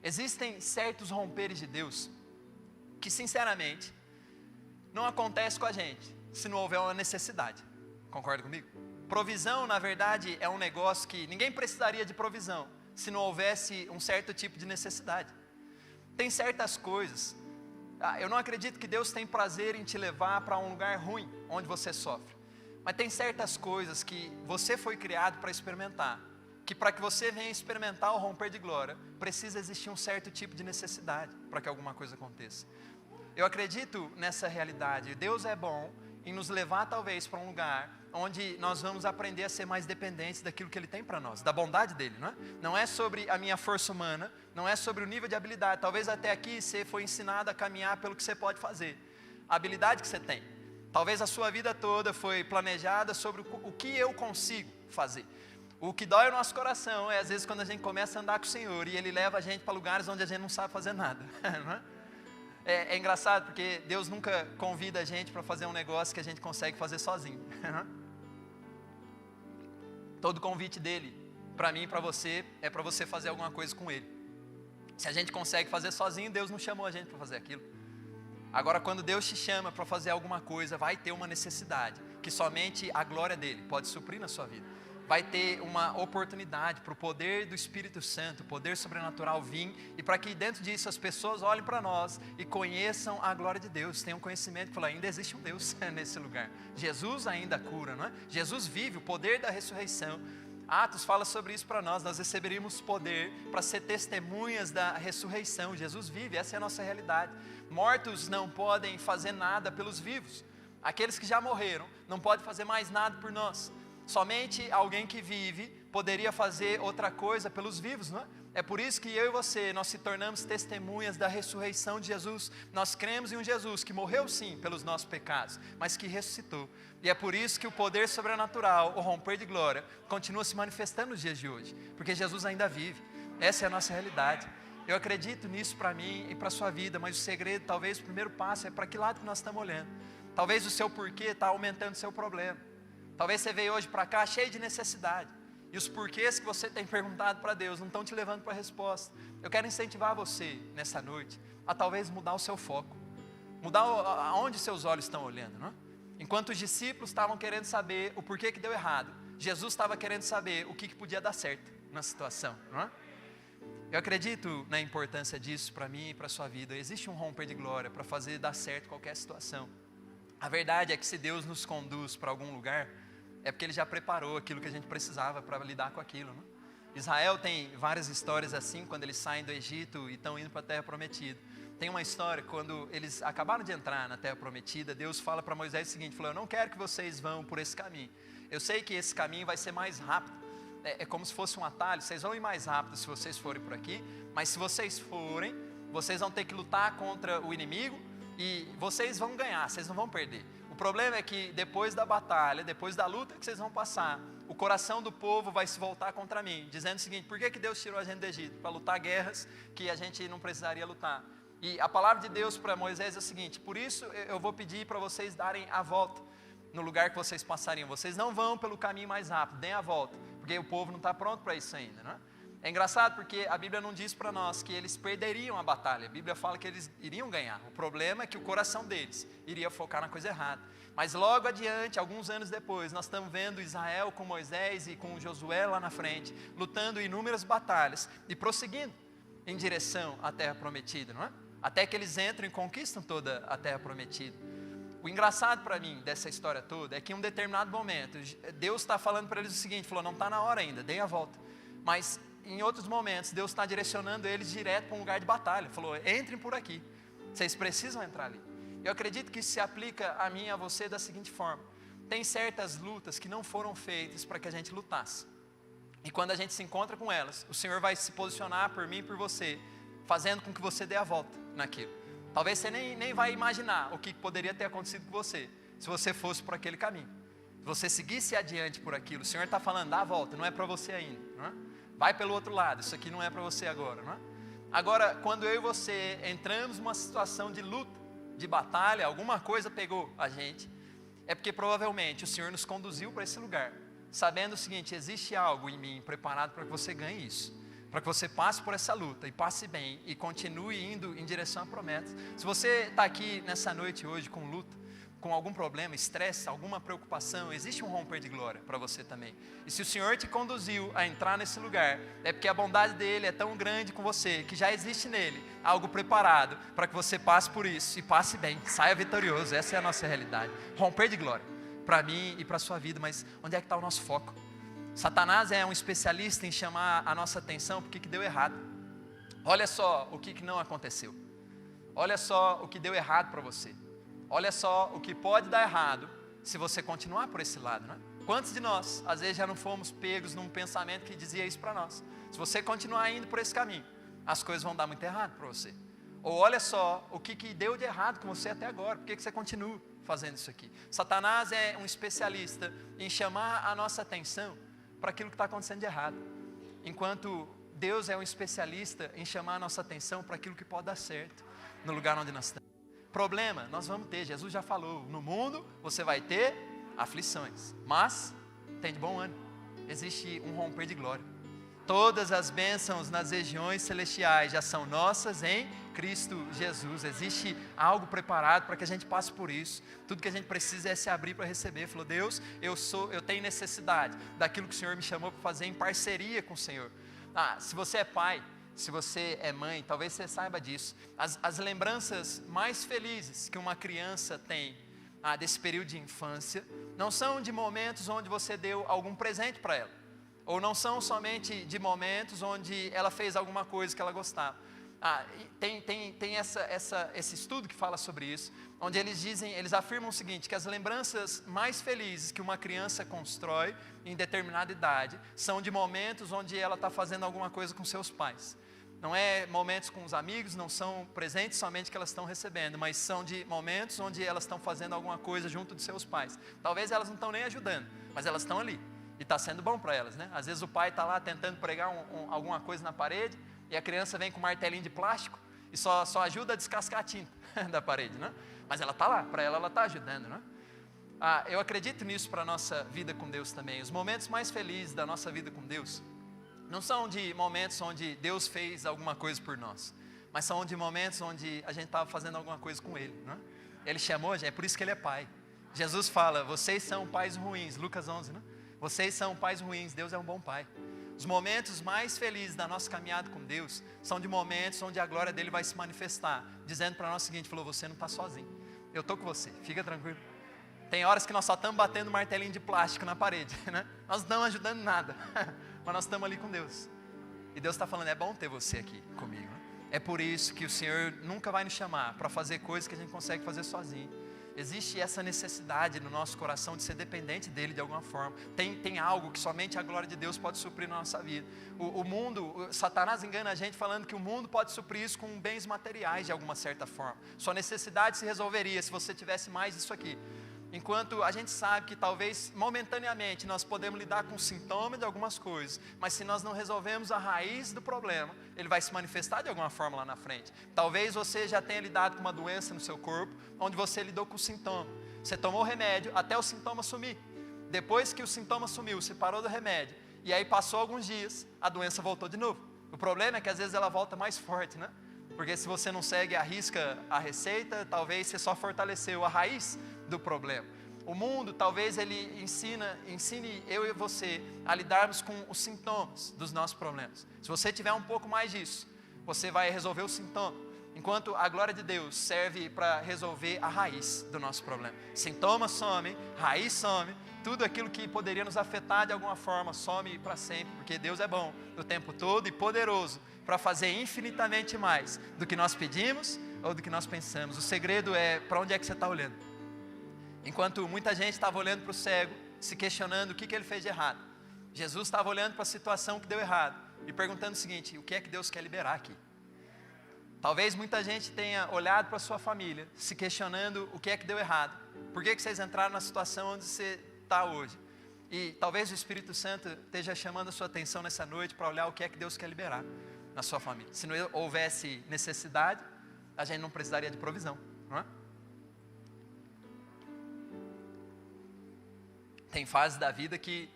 Existem certos romperes de Deus, que sinceramente, não acontece com a gente, se não houver uma necessidade. Concorda comigo? Provisão, na verdade, é um negócio que ninguém precisaria de provisão, se não houvesse um certo tipo de necessidade. Tem certas coisas, eu não acredito que Deus tem prazer em te levar para um lugar ruim, onde você sofre. Mas tem certas coisas que você foi criado para experimentar, que para que você venha experimentar o romper de glória, precisa existir um certo tipo de necessidade para que alguma coisa aconteça. Eu acredito nessa realidade. Deus é bom em nos levar talvez para um lugar onde nós vamos aprender a ser mais dependentes daquilo que Ele tem para nós, da bondade dEle, não é? Não é sobre a minha força humana, não é sobre o nível de habilidade. Talvez até aqui você foi ensinado a caminhar pelo que você pode fazer, a habilidade que você tem. Talvez a sua vida toda foi planejada sobre o que eu consigo fazer. O que dói o nosso coração é às vezes quando a gente começa a andar com o Senhor e Ele leva a gente para lugares onde a gente não sabe fazer nada, não é? É engraçado porque Deus nunca convida a gente para fazer um negócio que a gente consegue fazer sozinho. Todo convite dele, para mim e para você, é para você fazer alguma coisa com ele. Se a gente consegue fazer sozinho, Deus não chamou a gente para fazer aquilo. Agora, quando Deus te chama para fazer alguma coisa, vai ter uma necessidade, que somente a glória dele pode suprir na sua vida. Vai ter uma oportunidade para o poder do Espírito Santo, o poder sobrenatural vir, e para que dentro disso as pessoas olhem para nós e conheçam a glória de Deus, tenham conhecimento que fala, ainda existe um Deus nesse lugar. Jesus ainda cura, não é? Jesus vive, o poder da ressurreição. Atos fala sobre isso para nós receberíamos poder para ser testemunhas da ressurreição. Jesus vive, essa é a nossa realidade. Mortos não podem fazer nada pelos vivos. Aqueles que já morreram não podem fazer mais nada por nós. Somente alguém que vive poderia fazer outra coisa pelos vivos, não é? É por isso que eu e você, nós se tornamos testemunhas da ressurreição de Jesus. Nós cremos em um Jesus que morreu sim pelos nossos pecados, mas que ressuscitou. E é por isso que o poder sobrenatural, o romper de glória, continua se manifestando nos dias de hoje, porque Jesus ainda vive. Essa é a nossa realidade. Eu acredito nisso para mim e para a sua vida, mas o segredo, talvez o primeiro passo é para que lado que nós estamos olhando. Talvez o seu porquê está aumentando o seu problema. Talvez você veio hoje para cá cheio de necessidade, e os porquês que você tem perguntado para Deus não estão te levando para a resposta. Eu quero incentivar você nessa noite a talvez mudar o seu foco, mudar aonde seus olhos estão olhando, não é? Enquanto os discípulos estavam querendo saber o porquê que deu errado, Jesus estava querendo saber o que podia dar certo na situação, não é? Eu acredito na importância disso para mim e para a sua vida. Existe um romper de glória para fazer dar certo qualquer situação. A verdade é que se Deus nos conduz para algum lugar, é porque Ele já preparou aquilo que a gente precisava para lidar com aquilo, né? Israel tem várias histórias assim, quando eles saem do Egito e estão indo para a Terra Prometida. Tem uma história, quando eles acabaram de entrar na Terra Prometida, Deus fala para Moisés o seguinte, falou, eu não quero que vocês vão por esse caminho. Eu sei que esse caminho vai ser mais rápido, é como se fosse um atalho, vocês vão ir mais rápido se vocês forem por aqui, mas se vocês forem, vocês vão ter que lutar contra o inimigo, e vocês vão ganhar, vocês não vão perder. O problema é que depois da batalha, depois da luta que vocês vão passar, o coração do povo vai se voltar contra mim, dizendo o seguinte, por que Deus tirou a gente do Egito? Para lutar guerras que a gente não precisaria lutar. E a palavra de Deus para Moisés é o seguinte, por isso eu vou pedir para vocês darem a volta no lugar que vocês passariam. Vocês não vão pelo caminho mais rápido, deem a volta, porque o povo não está pronto para isso ainda, não é? É engraçado porque a Bíblia não diz para nós que eles perderiam a batalha. A Bíblia fala que eles iriam ganhar. O problema é que o coração deles iria focar na coisa errada. Mas logo adiante, alguns anos depois, nós estamos vendo Israel com Moisés e com Josué lá na frente, lutando inúmeras batalhas e prosseguindo em direção à Terra Prometida, não é? Até que eles entram e conquistam toda a Terra Prometida. O engraçado para mim dessa história toda é que em um determinado momento, Deus está falando para eles o seguinte, falou, não está na hora ainda, deem a volta. Mas em outros momentos, Deus está direcionando eles direto para um lugar de batalha. Falou, entrem por aqui, vocês precisam entrar ali. Eu acredito que isso se aplica a mim e a você da seguinte forma. Tem certas lutas que não foram feitas para que a gente lutasse. E quando a gente se encontra com elas, o Senhor vai se posicionar por mim e por você, fazendo com que você dê a volta naquilo. Talvez você nem vai imaginar o que poderia ter acontecido com você, se você fosse por aquele caminho. Se você seguisse adiante por aquilo, o Senhor está falando, dá a volta, não é para você ainda, não é? Vai pelo outro lado, isso aqui não é para você agora, não é? Agora, quando eu e você entramos numa situação de luta, de batalha, alguma coisa pegou a gente, é porque provavelmente o Senhor nos conduziu para esse lugar, sabendo o seguinte, existe algo em mim preparado para que você ganhe isso, para que você passe por essa luta e passe bem e continue indo em direção à promessa. Se você está aqui nessa noite hoje com luta, com algum problema, estresse, alguma preocupação, existe um romper de glória para você também. E se o Senhor te conduziu a entrar nesse lugar, é porque a bondade dele é tão grande com você, que já existe nele algo preparado para que você passe por isso e passe bem, saia vitorioso. Essa é a nossa realidade. Romper de glória para mim e para a sua vida. Mas onde é que está o nosso foco? Satanás é um especialista em chamar a nossa atenção porque que deu errado. Olha só o que não aconteceu. Olha só o que deu errado para você. Olha só o que pode dar errado se você continuar por esse lado, né? Quantos de nós, às vezes, já não fomos pegos num pensamento que dizia isso para nós? Se você continuar indo por esse caminho, as coisas vão dar muito errado para você. Ou olha só o que deu de errado com você até agora, por que você continua fazendo isso aqui? Satanás é um especialista em chamar a nossa atenção para aquilo que está acontecendo de errado, enquanto Deus é um especialista em chamar a nossa atenção para aquilo que pode dar certo no lugar onde nós estamos. Problema, nós vamos ter, Jesus já falou, no mundo você vai ter aflições, mas tem de bom ânimo, existe um romper de glória. Todas as bênçãos nas regiões celestiais já são nossas em Cristo Jesus. Existe algo preparado para que a gente passe por isso. Tudo que a gente precisa é se abrir para receber. Falou, Deus, eu tenho necessidade daquilo que o Senhor me chamou para fazer em parceria com o Senhor. Se você é pai, se você é mãe, talvez você saiba disso. As lembranças mais felizes que uma criança tem desse período de infância não são de momentos onde você deu algum presente para ela, ou não são somente de momentos onde ela fez alguma coisa que ela gostava. Tem esse estudo que fala sobre isso, onde eles afirmam o seguinte, que as lembranças mais felizes que uma criança constrói em determinada idade são de momentos onde ela está fazendo alguma coisa com seus pais. Não é momentos com os amigos, não são presentes somente que elas estão recebendo, mas são de momentos onde elas estão fazendo alguma coisa junto de seus pais. Talvez elas não estão nem ajudando, mas elas estão ali. E está sendo bom para elas, né? Às vezes o pai está lá tentando pregar alguma coisa na parede, e a criança vem com um martelinho de plástico, e só ajuda a descascar a tinta da parede, né? Mas ela está lá, para ela está ajudando, né? Eu acredito nisso para a nossa vida com Deus também. Os momentos mais felizes da nossa vida com Deus não são de momentos onde Deus fez alguma coisa por nós, mas são de momentos onde a gente estava fazendo alguma coisa com Ele, né? Ele chamou a gente, é por isso que Ele é Pai. Jesus fala, vocês são pais ruins, Lucas 11, né? Vocês são pais ruins, Deus é um bom Pai. Os momentos mais felizes da nossa caminhada com Deus são de momentos onde a glória dEle vai se manifestar, dizendo para nós o seguinte, falou, você não está sozinho, eu estou com você, fica tranquilo. Tem horas que nós só estamos batendo martelinho de plástico na parede, né? Nós não estamos ajudando nada, mas nós estamos ali com Deus. E Deus está falando, é bom ter você aqui comigo, né? É por isso que o Senhor nunca vai nos chamar para fazer coisas que a gente consegue fazer sozinho. Existe essa necessidade no nosso coração de ser dependente dEle de alguma forma. Tem algo que somente a glória de Deus pode suprir na nossa vida. O mundo, Satanás engana a gente falando que o mundo pode suprir isso com bens materiais de alguma certa forma. Sua necessidade se resolveria se você tivesse mais isso aqui. Enquanto a gente sabe que talvez momentaneamente nós podemos lidar com sintomas de algumas coisas, mas se nós não resolvemos a raiz do problema, ele vai se manifestar de alguma forma lá na frente. Talvez você já tenha lidado com uma doença no seu corpo, onde você lidou com o sintoma. Você tomou o remédio até o sintoma sumir. Depois que o sintoma sumiu, você parou do remédio, e aí passou alguns dias, a doença voltou de novo. O problema é que às vezes ela volta mais forte, né? Porque se você não segue a risca a receita, talvez você só fortaleceu a raiz do problema. O mundo, talvez ele ensine eu e você a lidarmos com os sintomas dos nossos problemas. Se você tiver um pouco mais disso, você vai resolver o sintoma. Enquanto a glória de Deus serve para resolver a raiz do nosso problema. Sintomas somem, raiz some, tudo aquilo que poderia nos afetar de alguma forma some para sempre, porque Deus é bom o tempo todo e poderoso para fazer infinitamente mais do que nós pedimos ou do que nós pensamos. O segredo é para onde é que você está olhando. Enquanto muita gente estava olhando para o cego, se questionando o que ele fez de errado, Jesus estava olhando para a situação que deu errado e perguntando o seguinte, o que é que Deus quer liberar aqui? Talvez muita gente tenha olhado para a sua família, se questionando o que é que deu errado. Por que vocês entraram na situação onde você está hoje? E talvez o Espírito Santo esteja chamando a sua atenção nessa noite para olhar o que é que Deus quer liberar na sua família. Se não houvesse necessidade, a gente não precisaria de provisão, não é? Tem fases da vida que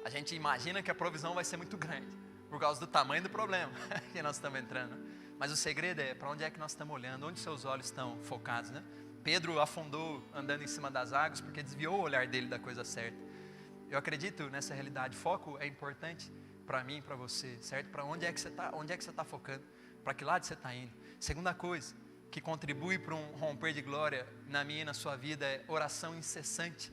a gente imagina que a provisão vai ser muito grande, por causa do tamanho do problema que nós estamos entrando. Mas o segredo é para onde é que nós estamos olhando, onde seus olhos estão focados, né? Pedro afundou andando em cima das águas porque desviou o olhar dele da coisa certa. Eu acredito nessa realidade. Foco é importante para mim e para você, certo? Para onde é que você está focando? Para que lado você está indo? Segunda coisa que contribui para um romper de glória na minha e na sua vida é oração incessante.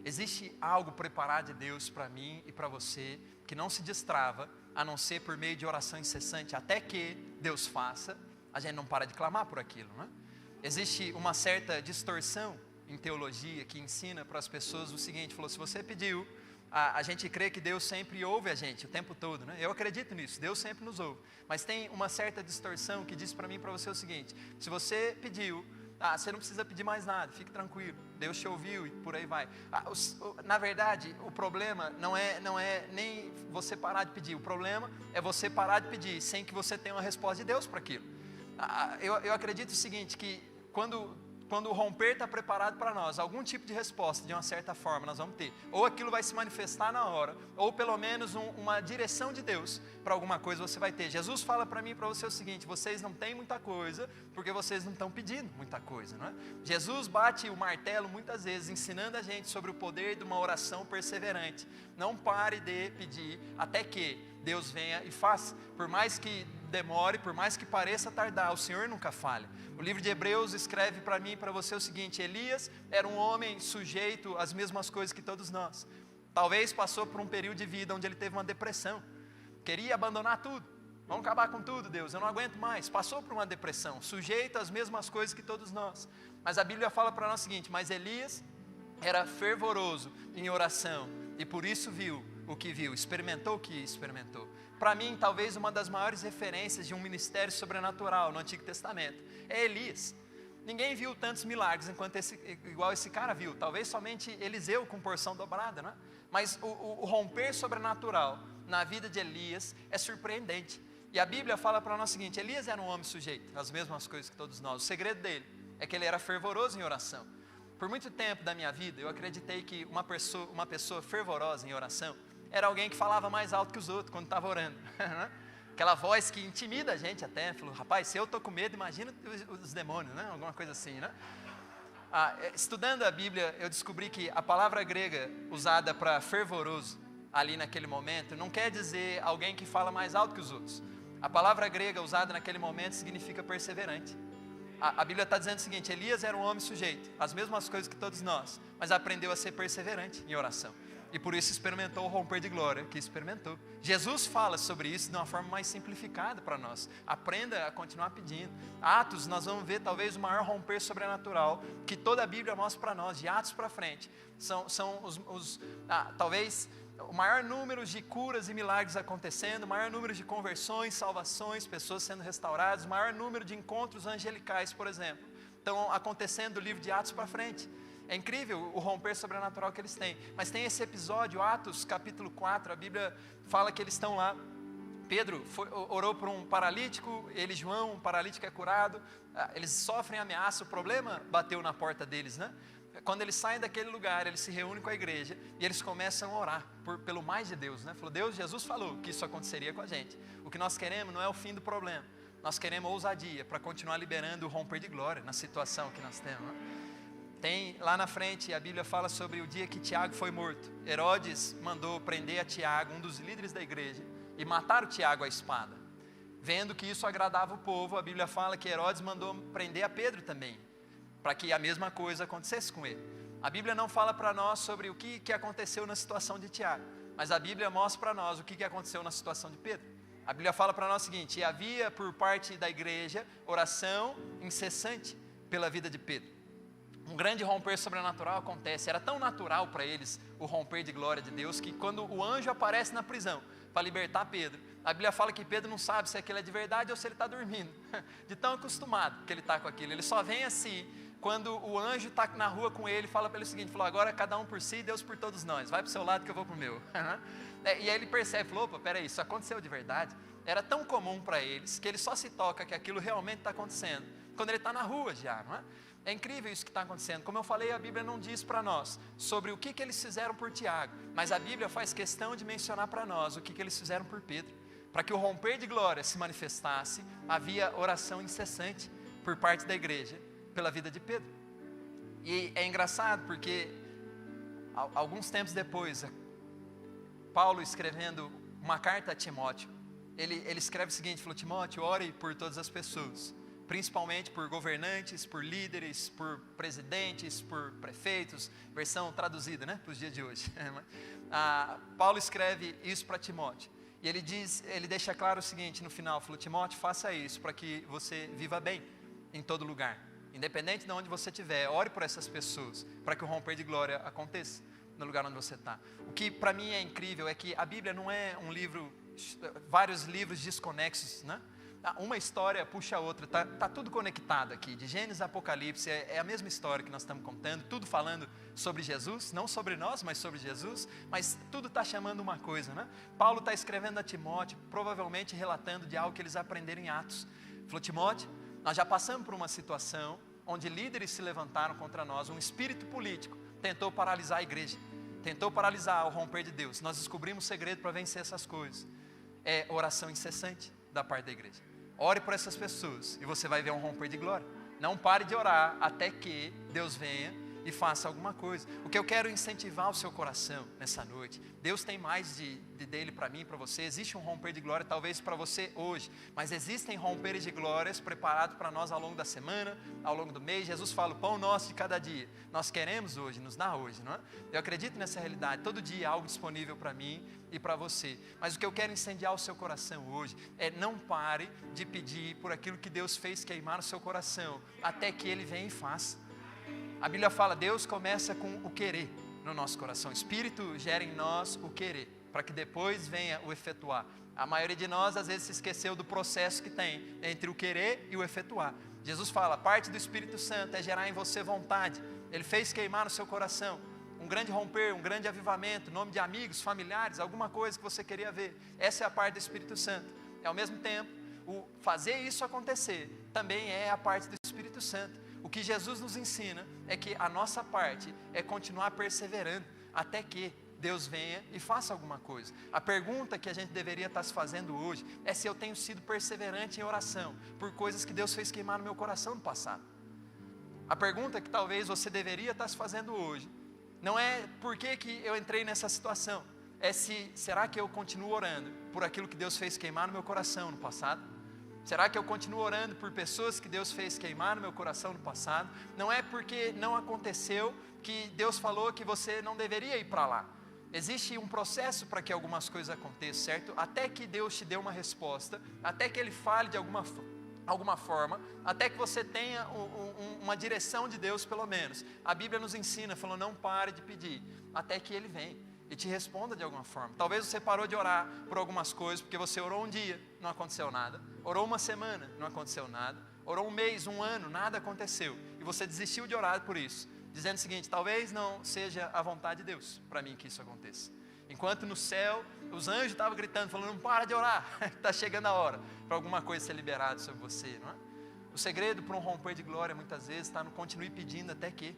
Existe algo preparado de Deus para mim e para você que não se destrava a não ser por meio de oração incessante. Até que Deus faça, a gente não para de clamar por aquilo, não é? Existe uma certa distorção em teologia que ensina para as pessoas o seguinte, falou, se você pediu, a gente crê que Deus sempre ouve a gente o tempo todo, né? Eu acredito nisso, Deus sempre nos ouve, mas tem uma certa distorção que diz para mim e para você o seguinte, se você pediu, você não precisa pedir mais nada, fique tranquilo, Deus te ouviu e por aí vai. Na verdade, o problema não é nem você parar de pedir, o problema é você parar de pedir sem que você tenha uma resposta de Deus para aquilo. Eu acredito o seguinte, que quando o romper está preparado para nós, algum tipo de resposta, de uma certa forma, nós vamos ter. Ou aquilo vai se manifestar na hora, ou pelo menos uma direção de Deus para alguma coisa você vai ter. Jesus fala para mim e para você o seguinte, vocês não têm muita coisa, porque vocês não estão pedindo muita coisa, não é? Jesus bate o martelo muitas vezes, ensinando a gente sobre o poder de uma oração perseverante. Não pare de pedir, até que Deus venha e faça. Por mais que demore, por mais que pareça tardar, o Senhor nunca falha. O livro de Hebreus escreve para mim e para você o seguinte, Elias era um homem sujeito às mesmas coisas que todos nós. Talvez passou por um período de vida onde ele teve uma depressão, queria abandonar tudo, vamos acabar com tudo, Deus, eu não aguento mais. Passou por uma depressão, sujeito às mesmas coisas que todos nós. Mas a Bíblia fala para nós o seguinte, mas Elias era fervoroso em oração e por isso viu o que viu, experimentou o que experimentou. Para mim, talvez uma das maiores referências de um ministério sobrenatural no Antigo Testamento é Elias. Ninguém viu tantos milagres igual esse cara viu. Talvez somente Eliseu com porção dobrada, né? Mas o romper sobrenatural na vida de Elias é surpreendente. E a Bíblia fala para nós o seguinte, Elias era um homem sujeito às mesmas coisas que todos nós. O segredo dele é que ele era fervoroso em oração. Por muito tempo da minha vida, eu acreditei que uma pessoa fervorosa em oração era alguém que falava mais alto que os outros quando estava orando. Aquela voz que intimida a gente até. Falou, rapaz, se eu estou com medo, imagina os demônios, né? Alguma coisa assim, né? Estudando a Bíblia, eu descobri que a palavra grega usada para fervoroso, ali naquele momento, não quer dizer alguém que fala mais alto que os outros. A palavra grega usada naquele momento significa perseverante. A Bíblia está dizendo o seguinte, Elias era um homem sujeito às mesmas coisas que todos nós, mas aprendeu a ser perseverante em oração. E por isso experimentou o romper de glória que experimentou. Jesus fala sobre isso de uma forma mais simplificada para nós. Aprenda a continuar pedindo. Atos, nós vamos ver talvez o maior romper sobrenatural que toda a Bíblia mostra para nós, de Atos para frente. São talvez o maior número de curas e milagres acontecendo, o maior número de conversões, salvações, pessoas sendo restauradas, o maior número de encontros angelicais, por exemplo. Estão acontecendo do livro de Atos para frente. É incrível o romper sobrenatural que eles têm. Mas tem esse episódio, Atos capítulo 4, a Bíblia fala que eles estão lá. Pedro orou por um paralítico, ele, João, um paralítico é curado. Eles sofrem ameaça, o problema bateu na porta deles, né? Quando eles saem daquele lugar, eles se reúnem com a igreja e eles começam a orar pelo mais de Deus, né? Falou, Jesus falou que isso aconteceria com a gente. O que nós queremos não é o fim do problema. Nós queremos ousadia para continuar liberando o romper de glória na situação que nós temos, né? Tem lá na frente, a Bíblia fala sobre o dia que Tiago foi morto. Herodes mandou prender a Tiago, um dos líderes da igreja, e matar o Tiago à espada. Vendo que isso agradava o povo, a Bíblia fala que Herodes mandou prender a Pedro também, para que a mesma coisa acontecesse com ele. A Bíblia não fala para nós sobre o que aconteceu na situação de Tiago, mas a Bíblia mostra para nós o que aconteceu na situação de Pedro. A Bíblia fala para nós o seguinte, havia por parte da igreja oração incessante pela vida de Pedro. Um grande romper sobrenatural acontece, era tão natural para eles o romper de glória de Deus, que quando o anjo aparece na prisão para libertar Pedro, A Bíblia fala que Pedro não sabe se aquilo é de verdade ou se ele está dormindo, de tão acostumado que ele está com aquilo. Ele só vem assim, quando o anjo está na rua com ele, fala para ele o seguinte, falou, agora cada um por si, Deus por todos nós, vai para o seu lado que eu vou para o meu. E aí ele percebe, falou, opa, peraí, isso aconteceu de verdade? Era tão comum para eles, que ele só se toca que aquilo realmente está acontecendo, quando ele está na rua já, não é? É incrível isso que está acontecendo. Como eu falei, a Bíblia não diz para nós sobre o que eles fizeram por Tiago, mas a Bíblia faz questão de mencionar para nós o que eles fizeram por Pedro. Para que o romper de glória se manifestasse, havia oração incessante por parte da igreja, pela vida de Pedro. E é engraçado porque, alguns tempos depois, Paulo escrevendo uma carta a Timóteo, ele escreve o seguinte, falou, Timóteo, ore por todas as pessoas, principalmente por governantes, por líderes, por presidentes, por prefeitos, versão traduzida, né, para os dias de hoje. Paulo escreve isso para Timóteo, e ele deixa claro o seguinte no final, falou, Timóteo, faça isso para que você viva bem em todo lugar, independente de onde você estiver, ore por essas pessoas, para que o romper de glória aconteça no lugar onde você está. O que para mim é incrível é que a Bíblia não é um livro, vários livros desconexos, né? Uma história puxa a outra, tá tudo conectado aqui, de Gênesis a Apocalipse, é a mesma história que nós estamos contando, tudo falando sobre Jesus, não sobre nós, mas sobre Jesus, mas tudo está chamando uma coisa, né? Paulo está escrevendo a Timóteo, provavelmente relatando de algo que eles aprenderam em Atos. Falou, Timóteo, nós já passamos por uma situação onde líderes se levantaram contra nós, um espírito político tentou paralisar a igreja, tentou paralisar o romper de Deus. Nós descobrimos o segredo para vencer essas coisas, é oração incessante da parte da igreja. Ore por essas pessoas e você vai ver um romper de glória. Não pare de orar até que Deus venha e faça alguma coisa. O que eu quero incentivar o seu coração nessa noite, Deus tem mais dele para mim e para você. Existe um romper de glória talvez para você hoje, mas existem romperes de glórias preparados para nós ao longo da semana, ao longo do mês. Jesus fala, o pão nosso de cada dia, nós queremos hoje, nos dá hoje, não é? Eu acredito nessa realidade, todo dia há algo disponível para mim e para você, mas o que eu quero incendiar o seu coração hoje, é não pare de pedir por aquilo que Deus fez queimar no seu coração, até que Ele venha e faça. A Bíblia fala, Deus começa com o querer no nosso coração, o Espírito gera em nós o querer, para que depois venha o efetuar. A maioria de nós às vezes se esqueceu do processo que tem entre o querer e o efetuar. Jesus fala, parte do Espírito Santo é gerar em você vontade, Ele fez queimar no seu coração, um grande romper, um grande avivamento, nome de amigos, familiares, alguma coisa que você queria ver, essa é a parte do Espírito Santo. E ao mesmo tempo, o fazer isso acontecer, também é a parte do Espírito Santo. O que Jesus nos ensina é que a nossa parte é continuar perseverando até que Deus venha e faça alguma coisa. A pergunta que a gente deveria estar se fazendo hoje é se eu tenho sido perseverante em oração por coisas que Deus fez queimar no meu coração no passado. A pergunta que talvez você deveria estar se fazendo hoje não é por que eu entrei nessa situação, é será que eu continuo orando por aquilo que Deus fez queimar no meu coração no passado? Será que eu continuo orando por pessoas que Deus fez queimar no meu coração no passado? Não é porque não aconteceu que Deus falou que você não deveria ir para lá. Existe um processo para que algumas coisas aconteçam, certo? Até que Deus te dê uma resposta, até que Ele fale de alguma forma, até que você tenha uma direção de Deus pelo menos. A Bíblia nos ensina, falou, não pare de pedir, até que Ele venha e te responda de alguma forma. Talvez você parou de orar por algumas coisas, porque você orou um dia, não aconteceu nada. Orou uma semana, não aconteceu nada. Orou um mês, um ano, nada aconteceu. E você desistiu de orar por isso, dizendo o seguinte, talvez não seja a vontade de Deus para mim que isso aconteça. Enquanto no céu, os anjos estavam gritando, falando, não para de orar, está chegando a hora para alguma coisa ser liberada sobre você, não é? O segredo para um romper de glória, muitas vezes, está no continue pedindo até que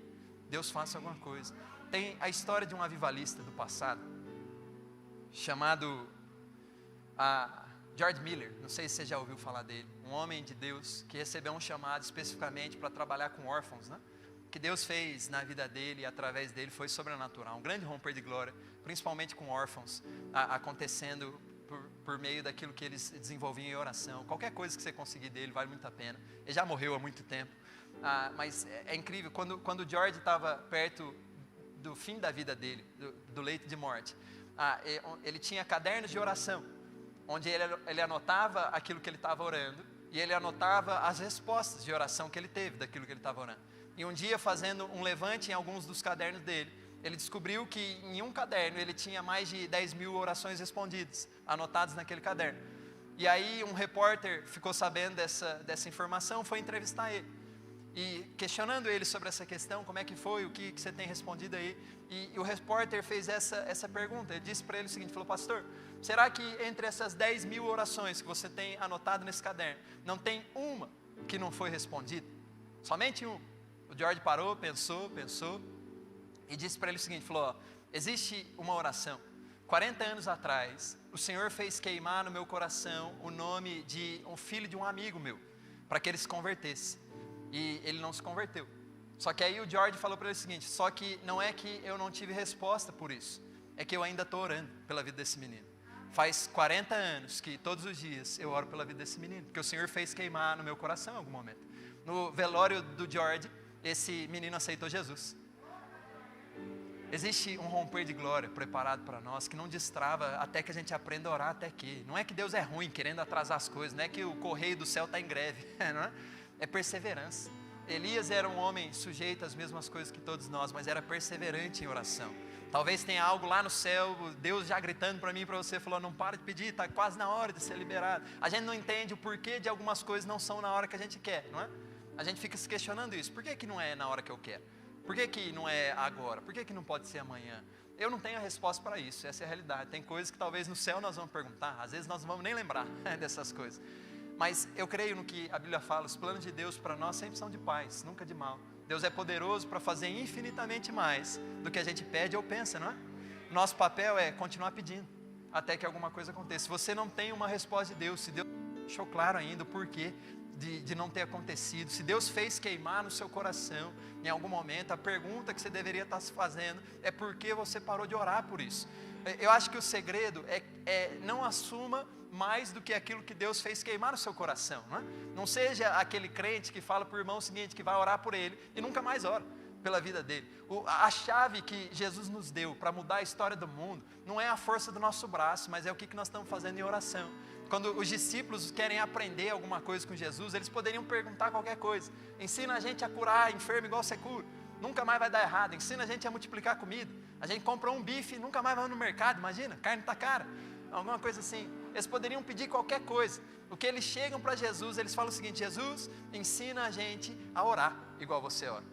Deus faça alguma coisa. Tem a história de um avivalista do passado, chamado George Miller, não sei se você já ouviu falar dele, um homem de Deus que recebeu um chamado especificamente para trabalhar com órfãos, né? O que Deus fez na vida dele e através dele foi sobrenatural, um grande romper de glória, principalmente com órfãos, acontecendo por meio daquilo que eles desenvolviam em oração. Qualquer coisa que você conseguir dele vale muito a pena. Ele já morreu há muito tempo, mas é incrível, quando o George estava perto do fim da vida dele, do leito de morte, ele tinha cadernos de oração, onde ele anotava aquilo que ele estava orando, e ele anotava as respostas de oração que ele teve daquilo que ele estava orando. E um dia, fazendo um levante em alguns dos cadernos dele, ele descobriu que em um caderno ele tinha mais de 10 mil orações respondidas, anotadas naquele caderno. E aí um repórter ficou sabendo dessa informação, foi entrevistar ele. E questionando ele sobre essa questão, como é que foi, o que você tem respondido aí. E o repórter fez essa pergunta, ele disse para ele o seguinte, falou, pastor, será que entre essas 10 mil orações que você tem anotado nesse caderno, não tem uma que não foi respondida? Somente uma. O George parou, pensou, e disse para ele o seguinte, falou, ó, existe uma oração, 40 anos atrás, o Senhor fez queimar no meu coração o nome de um filho de um amigo meu, para que ele se convertesse. E ele não se converteu. Só que aí o George falou para ele o seguinte, só que não é que eu não tive resposta por isso, é que eu ainda estou orando pela vida desse menino. Faz 40 anos que todos os dias eu oro pela vida desse menino, porque o Senhor fez queimar no meu coração em algum momento. No velório do George, esse menino aceitou Jesus. Existe um romper de glória preparado para nós, que não destrava até que a gente aprenda a orar até que. Não é que Deus é ruim, querendo atrasar as coisas, não é que o correio do céu está em greve, não é? É perseverança. Elias era um homem sujeito às mesmas coisas que todos nós, mas era perseverante em oração. Talvez tenha algo lá no céu, Deus já gritando para mim e para você, falou, não para de pedir, está quase na hora de ser liberado. A gente não entende o porquê de algumas coisas não são na hora que a gente quer, não é? A gente fica se questionando isso, por que não é na hora que eu quero? Por que não é agora? Por que não pode ser amanhã? Eu não tenho a resposta para isso, essa é a realidade. Tem coisas que talvez no céu nós vamos perguntar, às vezes nós não vamos nem lembrar dessas coisas. Mas eu creio no que a Bíblia fala, os planos de Deus para nós sempre são de paz, nunca de mal. Deus é poderoso para fazer infinitamente mais do que a gente pede ou pensa, não é? Nosso papel é continuar pedindo, até que alguma coisa aconteça. Se você não tem uma resposta de Deus, se Deus deixou claro ainda o porquê de não ter acontecido, se Deus fez queimar no seu coração em algum momento, a pergunta que você deveria estar se fazendo é por que você parou de orar por isso. Eu acho que o segredo é não assuma mais do que aquilo que Deus fez queimar no seu coração, não é? Não seja aquele crente que fala para o irmão o seguinte, que vai orar por ele e nunca mais ora pela vida dele. A chave que Jesus nos deu para mudar a história do mundo não é a força do nosso braço, mas é o que nós estamos fazendo em oração. Quando os discípulos querem aprender alguma coisa com Jesus, eles poderiam perguntar qualquer coisa. Ensina a gente a curar enfermo igual você cura, nunca mais vai dar errado. Ensina a gente a multiplicar comida. A gente comprou um bife e nunca mais vai no mercado, imagina, carne está cara. Alguma coisa assim. Eles poderiam pedir qualquer coisa. O que eles chegam para Jesus, eles falam o seguinte, Jesus, ensina a gente a orar igual você ora.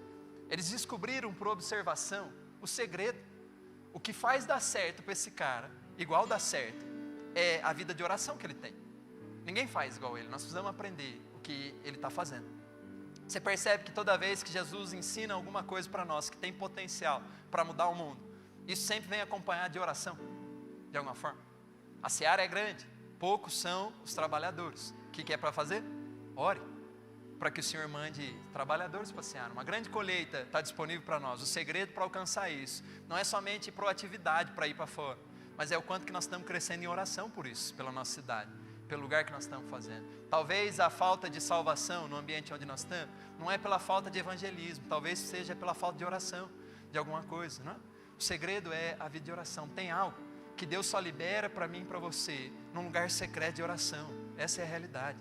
Eles descobriram por observação o segredo. O que faz dar certo para esse cara, igual dá certo, é a vida de oração que ele tem. Ninguém faz igual ele, nós precisamos aprender o que ele está fazendo. Você percebe que toda vez que Jesus ensina alguma coisa para nós que tem potencial para mudar o mundo, isso sempre vem acompanhado de oração, de alguma forma. A seara é grande, poucos são os trabalhadores. O que é para fazer? Ore, para que o Senhor mande trabalhadores para a seara. Uma grande colheita está disponível para nós. O segredo para alcançar isso não é somente proatividade para ir para fora, mas é o quanto que nós estamos crescendo em oração por isso, pela nossa cidade, pelo lugar que nós estamos fazendo. Talvez a falta de salvação no ambiente onde nós estamos, não é pela falta de evangelismo, talvez seja pela falta de oração, de alguma coisa, não é? O segredo é a vida de oração. Tem algo que Deus só libera para mim e para você, num lugar secreto de oração. Essa é a realidade.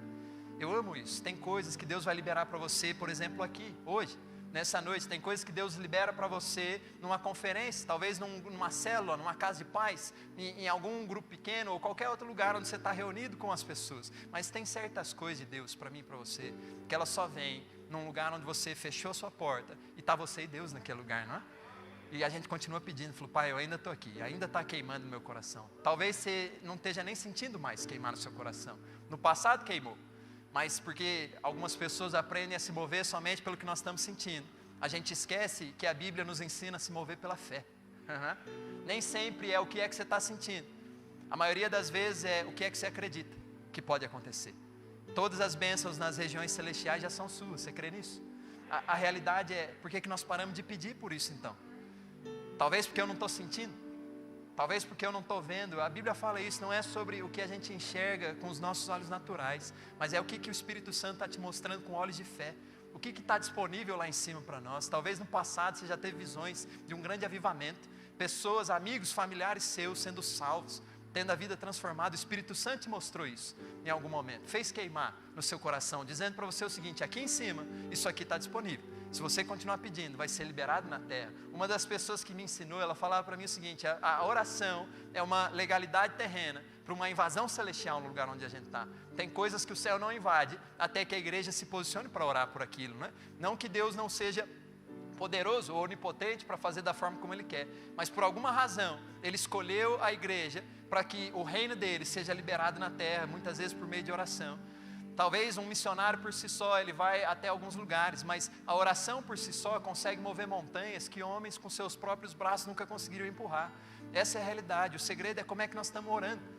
Eu amo isso. Tem coisas que Deus vai liberar para você, por exemplo aqui, hoje, nessa noite. Tem coisas que Deus libera para você numa conferência, talvez numa célula, numa casa de paz, em algum grupo pequeno ou qualquer outro lugar onde você está reunido com as pessoas. Mas tem certas coisas de Deus para mim e para você, que ela só vem num lugar onde você fechou sua porta e está você e Deus naquele lugar, não é? E a gente continua pedindo, falou, pai, eu ainda estou aqui, ainda está queimando no meu coração. Talvez você não esteja nem sentindo mais queimar no seu coração. No passado queimou, mas porque algumas pessoas aprendem a se mover somente pelo que nós estamos sentindo. A gente esquece que a Bíblia nos ensina a se mover pela fé. Nem sempre é o que é que você está sentindo. A maioria das vezes é o que é que você acredita que pode acontecer. Todas as bênçãos nas regiões celestiais já são suas, você crê nisso? A realidade é, por que nós paramos de pedir por isso então? Talvez porque eu não estou sentindo, talvez porque eu não estou vendo. A Bíblia fala isso, não é sobre o que a gente enxerga com os nossos olhos naturais, mas é o que o Espírito Santo está te mostrando com olhos de fé. O que está disponível lá em cima para nós. Talvez no passado você já teve visões de um grande avivamento, pessoas, amigos, familiares seus sendo salvos, tendo a vida transformada. O Espírito Santo te mostrou isso em algum momento, fez queimar no seu coração, dizendo para você o seguinte, aqui em cima, isso aqui está disponível. Se você continuar pedindo, vai ser liberado na terra. Uma das pessoas que me ensinou, ela falava para mim o seguinte, a oração é uma legalidade terrena para uma invasão celestial no lugar onde a gente está. Tem coisas que o céu não invade, até que a igreja se posicione para orar por aquilo, né? Não que Deus não seja poderoso ou onipotente para fazer da forma como Ele quer, mas por alguma razão, Ele escolheu a igreja para que o reino dele seja liberado na terra, muitas vezes por meio de oração. Talvez um missionário por si só, ele vai até alguns lugares, mas a oração por si só consegue mover montanhas que homens com seus próprios braços nunca conseguiram empurrar. Essa é a realidade. O segredo é como é que nós estamos orando.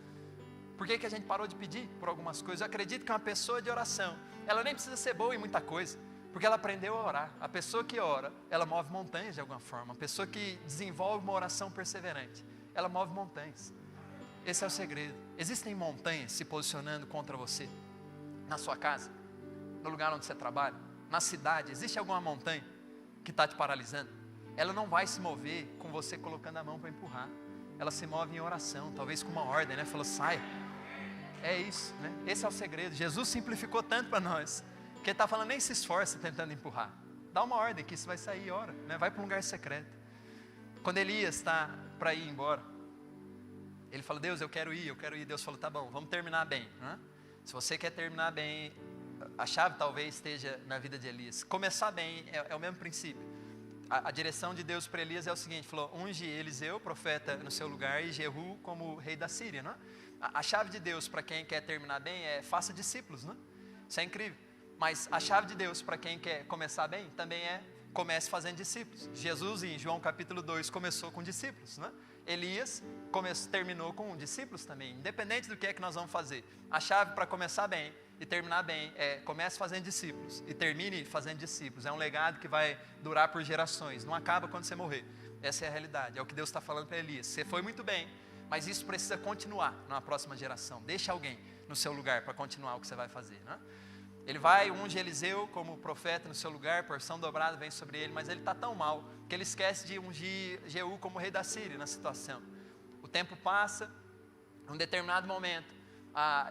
Por que a gente parou de pedir por algumas coisas? Eu acredito que uma pessoa de oração, ela nem precisa ser boa em muita coisa, porque ela aprendeu a orar. A pessoa que ora, ela move montanhas de alguma forma. A pessoa que desenvolve uma oração perseverante, ela move montanhas. Esse é o segredo. Existem montanhas se posicionando contra você. Na sua casa, no lugar onde você trabalha, na cidade, existe alguma montanha que está te paralisando? Ela não vai se mover com você colocando a mão para empurrar. Ela se move em oração, talvez com uma ordem, né? Falou, sai. É isso, né? Esse é o segredo. Jesus simplificou tanto para nós, que Ele está falando, nem se esforça tentando empurrar. Dá uma ordem que isso vai sair e ora, né? Vai para um lugar secreto. Quando Elias está para ir embora, ele falou, Deus, eu quero ir. Deus falou, tá bom, vamos terminar bem, né? Se você quer terminar bem, a chave talvez esteja na vida de Elias. Começar bem é o mesmo princípio. A direção de Deus para Elias é o seguinte, falou, unge Eliseu, profeta, no seu lugar, e Jeú como rei da Síria, não é? A chave de Deus para quem quer terminar bem é faça discípulos, não é? Isso é incrível. Mas a chave de Deus para quem quer começar bem também é comece fazendo discípulos. Jesus em João capítulo 2 começou com discípulos, não é? Elias terminou com discípulos também, independente do que é que nós vamos fazer. A chave para começar bem e terminar bem é comece fazendo discípulos e termine fazendo discípulos. É um legado que vai durar por gerações, não acaba quando você morrer. Essa é a realidade, é o que Deus está falando para Elias. Você foi muito bem, mas isso precisa continuar na próxima geração. Deixa alguém no seu lugar para continuar o que você vai fazer, né? Ele vai, unge Eliseu como profeta no seu lugar, porção dobrada vem sobre ele, mas ele está tão mal, que ele esquece de ungir Jeú como rei da Síria na situação. O tempo passa, em um determinado momento,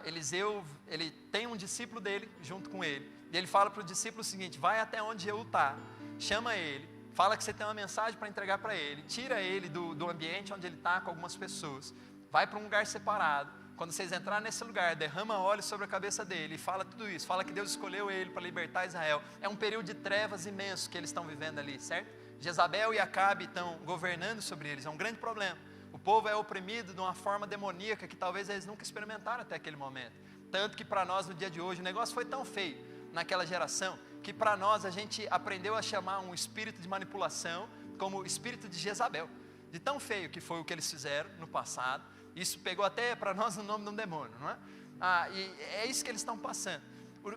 Eliseu, ele tem um discípulo dele junto com ele, e ele fala para o discípulo o seguinte, vai até onde Jeú está, chama ele, fala que você tem uma mensagem para entregar para ele, tira ele do ambiente onde ele está com algumas pessoas, vai para um lugar separado. Quando vocês entrarem nesse lugar, derrama óleo sobre a cabeça dele e fala tudo isso, fala que Deus escolheu ele para libertar Israel. É um período de trevas imenso que eles estão vivendo ali, certo? Jezabel e Acabe estão governando sobre eles, é um grande problema. O povo é oprimido de uma forma demoníaca que talvez eles nunca experimentaram até aquele momento. Tanto que para nós no dia de hoje, o negócio foi tão feio naquela geração, que para nós a gente aprendeu a chamar um espírito de manipulação como espírito de Jezabel. De tão feio que foi o que eles fizeram no passado. Isso pegou até para nós o nome de um demônio, não é? E é isso que eles estão passando.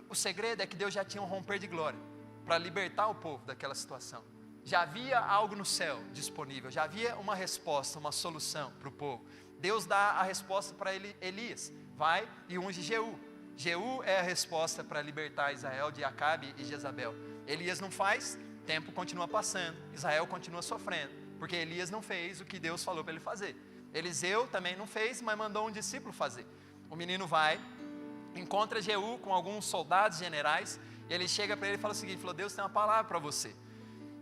O segredo é que Deus já tinha um romper de glória para libertar o povo daquela situação. Já havia algo no céu disponível, já havia uma resposta, uma solução para o povo. Deus dá a resposta para Elias, vai e unge Jeú. Jeú é a resposta para libertar Israel de Acabe e Jezabel. Elias não faz, tempo continua passando, Israel continua sofrendo, porque Elias não fez o que Deus falou para ele fazer. Eliseu também não fez, mas mandou um discípulo fazer. O menino vai, encontra Jeú com alguns soldados generais, e ele chega para ele e fala o seguinte, falou, Deus tem uma palavra para você.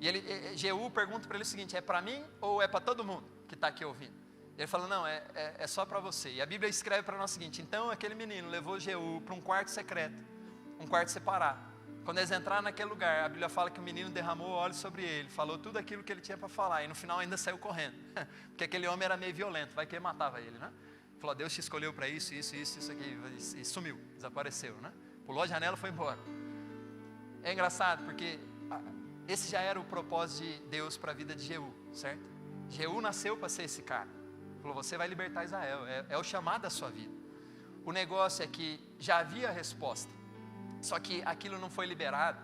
E Jeú pergunta para ele o seguinte, é para mim ou é para todo mundo que está aqui ouvindo? Ele fala, não, é só para você. E a Bíblia escreve para nós o seguinte, então aquele menino levou Jeú para um quarto secreto, um quarto separado. Quando eles entraram naquele lugar, a Bíblia fala que o menino derramou óleo sobre ele, falou tudo aquilo que ele tinha para falar, e no final ainda saiu correndo, porque aquele homem era meio violento, vai que ele matava ele, né? Falou, Deus te escolheu para isso aqui, e sumiu, desapareceu, né? Pulou a janela e foi embora. É engraçado, porque esse já era o propósito de Deus para a vida de Jeú, certo? Jeú nasceu para ser esse cara, falou, você vai libertar Israel, é o chamado da sua vida. O negócio é que já havia a resposta, só que aquilo não foi liberado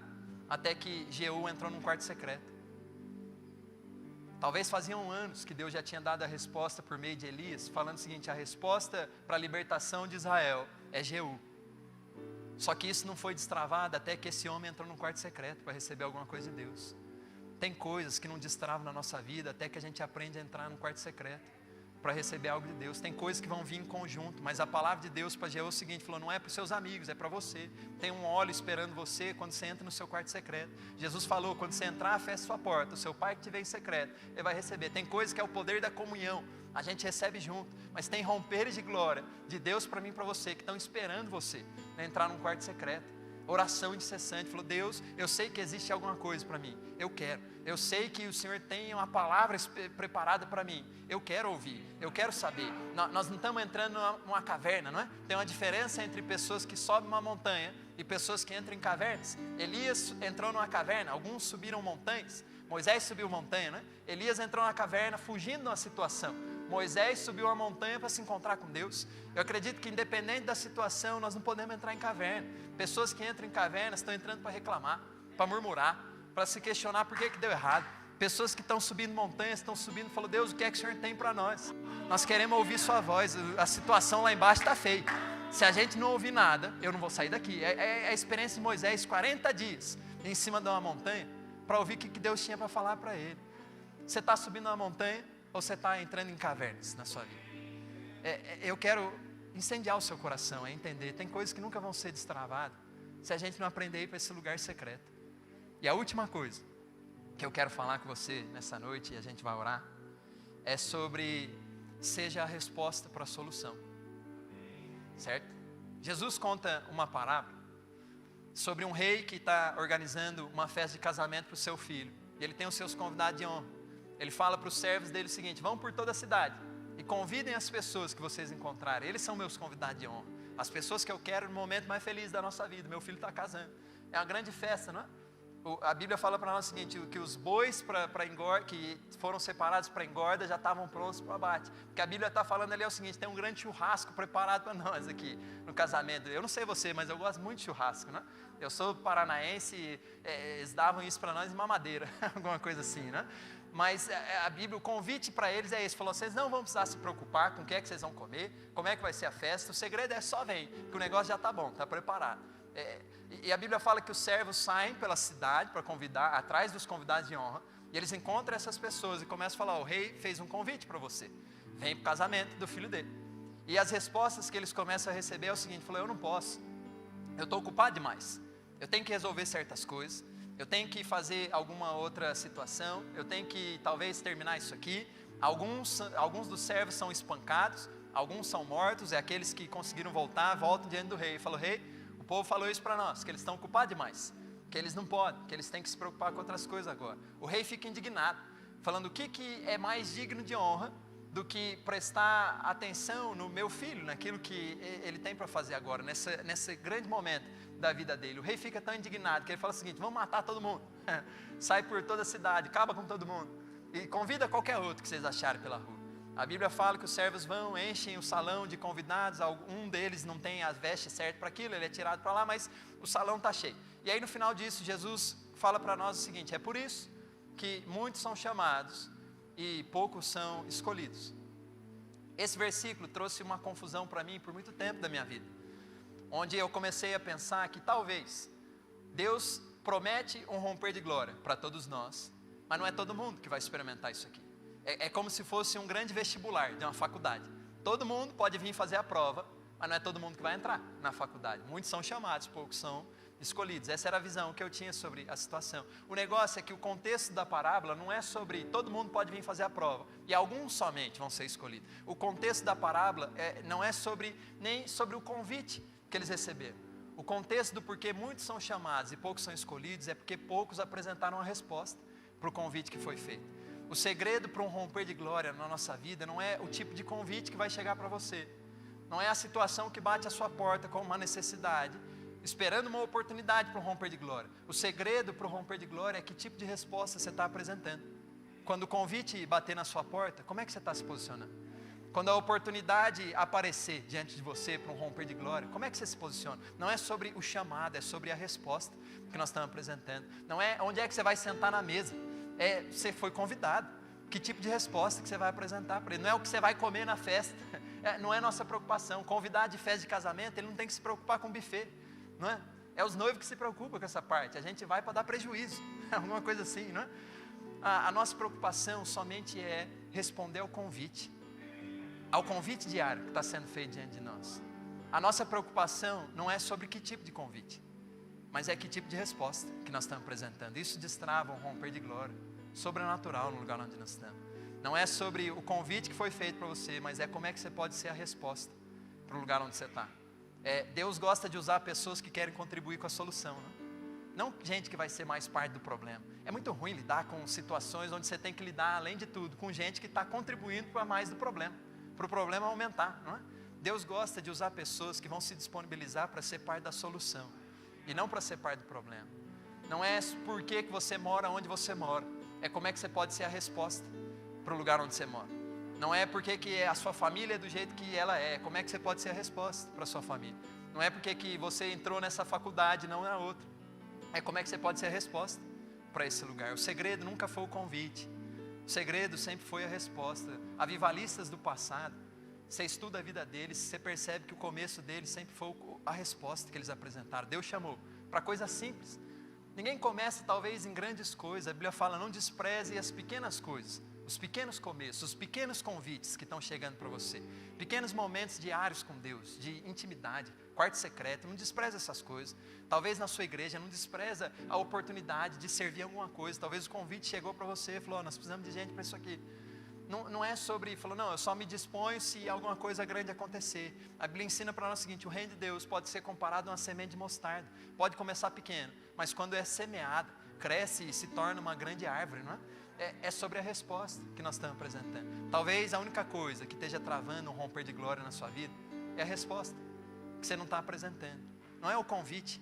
até que Jeú entrou num quarto secreto. Talvez faziam anos que Deus já tinha dado a resposta por meio de Elias, falando o seguinte, a resposta para a libertação de Israel é Jeú. Só que isso não foi destravado até que esse homem entrou num quarto secreto para receber alguma coisa de Deus. Tem coisas que não destravam na nossa vida até que a gente aprende a entrar num quarto secreto para receber algo de Deus. Tem coisas que vão vir em conjunto, mas a palavra de Deus para Jeú é o seguinte, falou, não é para os seus amigos, é para você. Tem um óleo esperando você quando você entra no seu quarto secreto. Jesus falou, quando você entrar, feche sua porta, o seu pai que te vê em secreto, ele vai receber. Tem coisas que é o poder da comunhão, a gente recebe junto. Mas tem romperes de glória de Deus para mim e para você, que estão esperando você, né, entrar num quarto secreto. Oração incessante, falou: Deus, eu sei que existe alguma coisa para mim, eu quero. Eu sei que o Senhor tem uma palavra preparada para mim, eu quero ouvir, eu quero saber. Nós não estamos entrando numa caverna, não é? Tem uma diferença entre pessoas que sobem uma montanha e pessoas que entram em cavernas. Elias entrou numa caverna, alguns subiram montanhas. Moisés subiu montanha, né? Elias entrou na caverna fugindo de uma situação. Moisés subiu uma montanha para se encontrar com Deus. Eu acredito que independente da situação, nós não podemos entrar em caverna. Pessoas que entram em cavernas estão entrando para reclamar, para murmurar, para se questionar por que deu errado. Pessoas que estão subindo montanhas, estão subindo, falam: Deus, o que é que o Senhor tem para nós? Nós queremos ouvir sua voz, a situação lá embaixo está feia. Se a gente não ouvir nada, eu não vou sair daqui. É a experiência de Moisés, 40 dias em cima de uma montanha, para ouvir o que Deus tinha para falar para ele. Você está subindo uma montanha ou você está entrando em cavernas na sua vida? Eu quero incendiar o seu coração, é entender, tem coisas que nunca vão ser destravadas se a gente não aprender a ir para esse lugar secreto. E a última coisa que eu quero falar com você nessa noite, e a gente vai orar, é sobre: seja a resposta para a solução, certo? Jesus conta uma parábola sobre um rei que está organizando uma festa de casamento para o seu filho, e ele tem os seus convidados de honra. Ele fala para os servos dele o seguinte: vão por toda a cidade e convidem as pessoas que vocês encontrarem, eles são meus convidados de honra, as pessoas que eu quero no momento mais feliz da nossa vida. Meu filho está casando, é uma grande festa, não é? A Bíblia fala para nós o seguinte: que os bois para engorda, que foram separados para engorda, já estavam prontos para o abate. O que a Bíblia está falando ali é o seguinte: tem um grande churrasco preparado para nós aqui no casamento. Eu não sei você, mas eu gosto muito de churrasco, né? Eu sou paranaense, eles davam isso para nós em mamadeira, alguma coisa assim, né? Mas a Bíblia, o convite para eles é esse: falou, vocês não vão precisar se preocupar com o que é que vocês vão comer, como é que vai ser a festa, o segredo é só vem, que o negócio já está bom, está preparado. E a Bíblia fala que os servos saem pela cidade para convidar, atrás dos convidados de honra, e eles encontram essas pessoas e começam a falar: o rei fez um convite para você, vem para o casamento do filho dele. E as respostas que eles começam a receber é o seguinte: falou, eu não posso, eu estou ocupado demais, eu tenho que resolver certas coisas, eu tenho que fazer alguma outra situação, eu tenho que talvez terminar isso aqui. Alguns dos servos são espancados, alguns são mortos, aqueles que conseguiram voltam diante do rei e falam: rei, o povo falou isso para nós, que eles estão ocupados demais, que eles não podem, que eles têm que se preocupar com outras coisas agora. O rei fica indignado, falando: o que é mais digno de honra do que prestar atenção no meu filho, naquilo que ele tem para fazer agora, nesse grande momento da vida dele. O rei fica tão indignado que ele fala o seguinte: vamos matar todo mundo, sai por toda a cidade, acaba com todo mundo, e convida qualquer outro que vocês acharem pela rua. A Bíblia fala que os servos vão, enchem o salão de convidados, um deles não tem as vestes certas para aquilo, ele é tirado para lá, mas o salão está cheio. E aí no final disso, Jesus fala para nós o seguinte: é por isso que muitos são chamados e poucos são escolhidos. Esse versículo trouxe uma confusão para mim por muito tempo da minha vida, onde eu comecei a pensar que talvez Deus promete um romper de glória para todos nós, mas não é todo mundo que vai experimentar isso aqui. É como se fosse um grande vestibular de uma faculdade. Todo mundo pode vir fazer a prova, mas não é todo mundo que vai entrar na faculdade. Muitos são chamados, poucos são escolhidos. Essa era a visão que eu tinha sobre a situação. O negócio é que o contexto da parábola não é sobre todo mundo pode vir fazer a prova e alguns somente vão ser escolhidos. O contexto da parábola não é nem sobre o convite que eles receberam. O contexto do porquê muitos são chamados e poucos são escolhidos é porque poucos apresentaram a resposta para o convite que foi feito. O segredo para um romper de glória na nossa vida não é o tipo de convite que vai chegar para você, não é a situação que bate à sua porta com uma necessidade, esperando uma oportunidade para um romper de glória. O segredo para o romper de glória é que tipo de resposta você está apresentando. Quando o convite bater na sua porta, como é que você está se posicionando? Quando a oportunidade aparecer diante de você para um romper de glória, como é que você se posiciona? Não é sobre o chamado, é sobre a resposta que nós estamos apresentando. Não é onde é que você vai sentar na mesa, você foi convidado. Que tipo de resposta que você vai apresentar para ele? Não é o que você vai comer na festa, não é nossa preocupação. Convidado de festa de casamento, ele não tem que se preocupar com o buffet, não é? É os noivos que se preocupam com essa parte, a gente vai para dar prejuízo, alguma coisa assim, não é? A nossa preocupação somente é responder ao convite diário que está sendo feito diante de nós. A nossa preocupação não é sobre que tipo de convite, mas é que tipo de resposta que nós estamos apresentando. Isso destrava um romper de glória sobrenatural no lugar onde nós estamos. Não é sobre o convite que foi feito para você, mas é como é que você pode ser a resposta para o lugar onde você está. Deus gosta de usar pessoas que querem contribuir com a solução, né? Não gente que vai ser mais parte do problema. É muito ruim lidar com situações onde você tem que lidar, além de tudo, com gente que está contribuindo para mais do problema, para o problema aumentar, não é? Deus gosta de usar pessoas que vão se disponibilizar para ser parte da solução, e não para ser parte do problema. Não é por que você mora onde você mora, é como é que você pode ser a resposta para o lugar onde você mora. Não é porque que a sua família é do jeito que ela é, como é que você pode ser a resposta para a sua família. Não é porque que você entrou nessa faculdade, não na outra. É como é que você pode ser a resposta para esse lugar. O segredo nunca foi o convite. O segredo sempre foi a resposta. Avivalistas do passado, você estuda a vida deles, você percebe que o começo deles sempre foi a resposta que eles apresentaram. Deus chamou para coisas simples. Ninguém começa talvez em grandes coisas. A Bíblia fala, não despreze as pequenas coisas, os pequenos começos, os pequenos convites que estão chegando para você. Pequenos momentos diários com Deus, de intimidade, quarto secreto. Não despreza essas coisas. Talvez na sua igreja, não despreza a oportunidade de servir alguma coisa. Talvez o convite chegou para você e falou, nós precisamos de gente para isso aqui. Não é sobre, falou, não, eu só me disponho se alguma coisa grande acontecer. A Bíblia ensina para nós o seguinte, o reino de Deus pode ser comparado a uma semente de mostarda. Pode começar pequeno, mas quando é semeada, cresce e se torna uma grande árvore, não é? É sobre a resposta que nós estamos apresentando. Talvez a única coisa que esteja travando um romper de glória na sua vida é a resposta que você não está apresentando. Não é o convite.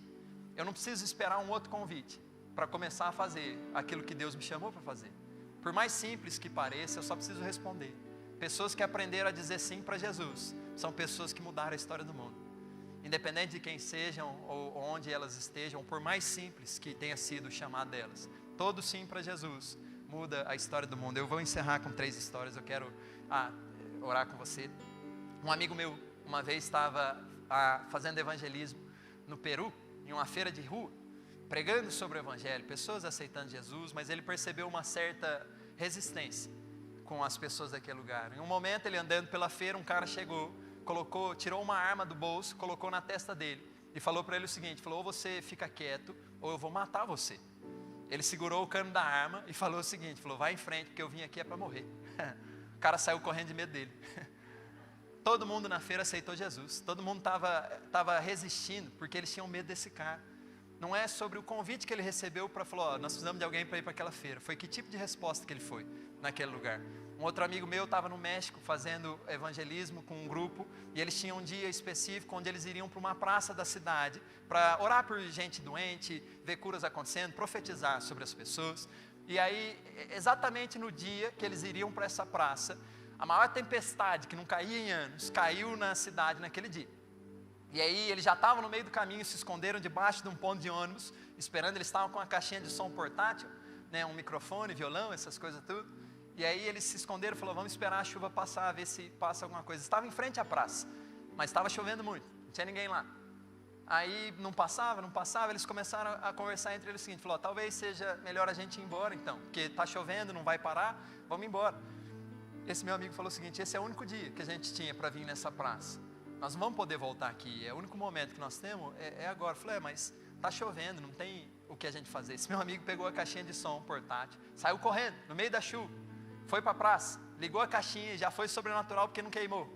Eu não preciso esperar um outro convite para começar a fazer aquilo que Deus me chamou para fazer. Por mais simples que pareça, eu só preciso responder. Pessoas que aprenderam a dizer sim para Jesus são pessoas que mudaram a história do mundo. Independente de quem sejam ou onde elas estejam, por mais simples que tenha sido o chamado delas, todo sim para Jesus muda a história do mundo. Eu vou encerrar com 3 histórias. Eu quero orar com você. Um amigo meu uma vez estava fazendo evangelismo no Peru, em uma feira de rua, pregando sobre o evangelho, pessoas aceitando Jesus, mas ele percebeu uma certa resistência com as pessoas daquele lugar. Em um momento, ele andando pela feira, um cara chegou, tirou uma arma do bolso, colocou na testa dele e falou para ele o seguinte, falou, ou você fica quieto ou eu vou matar você. Ele segurou o cano da arma e falou o seguinte, falou, vai em frente porque eu vim aqui é para morrer. O cara saiu correndo de medo dele. Todo mundo na feira aceitou Jesus, todo mundo estava resistindo porque eles tinham medo desse cara. Não é sobre o convite que ele recebeu para falar, nós precisamos de alguém para ir para aquela feira. Foi que tipo de resposta que ele foi naquele lugar. Um outro amigo meu estava no México fazendo evangelismo com um grupo, e eles tinham um dia específico onde eles iriam para uma praça da cidade para orar por gente doente, ver curas acontecendo, profetizar sobre as pessoas. E aí, exatamente no dia que eles iriam para essa praça, a maior tempestade que não caía em anos, caiu na cidade naquele dia. E aí eles já estavam no meio do caminho, se esconderam debaixo de um ponto de ônibus, esperando. Eles estavam com uma caixinha de som portátil, né, um microfone, violão, essas coisas tudo. E aí eles se esconderam e falaram, vamos esperar a chuva passar, ver se passa alguma coisa. Estava em frente à praça, mas estava chovendo muito, não tinha ninguém lá. Aí não passava, eles começaram a conversar entre eles o seguinte, falou, talvez seja melhor a gente ir embora então, porque está chovendo, não vai parar, vamos embora. Esse meu amigo falou o seguinte, esse é o único dia que a gente tinha para vir nessa praça. Nós não vamos poder voltar aqui, é o único momento que nós temos, é agora. Eu falei, mas está chovendo, não tem o que a gente fazer. Esse meu amigo pegou a caixinha de som portátil, saiu correndo, no meio da chuva, foi para a praça, ligou a caixinha e já foi sobrenatural porque não queimou.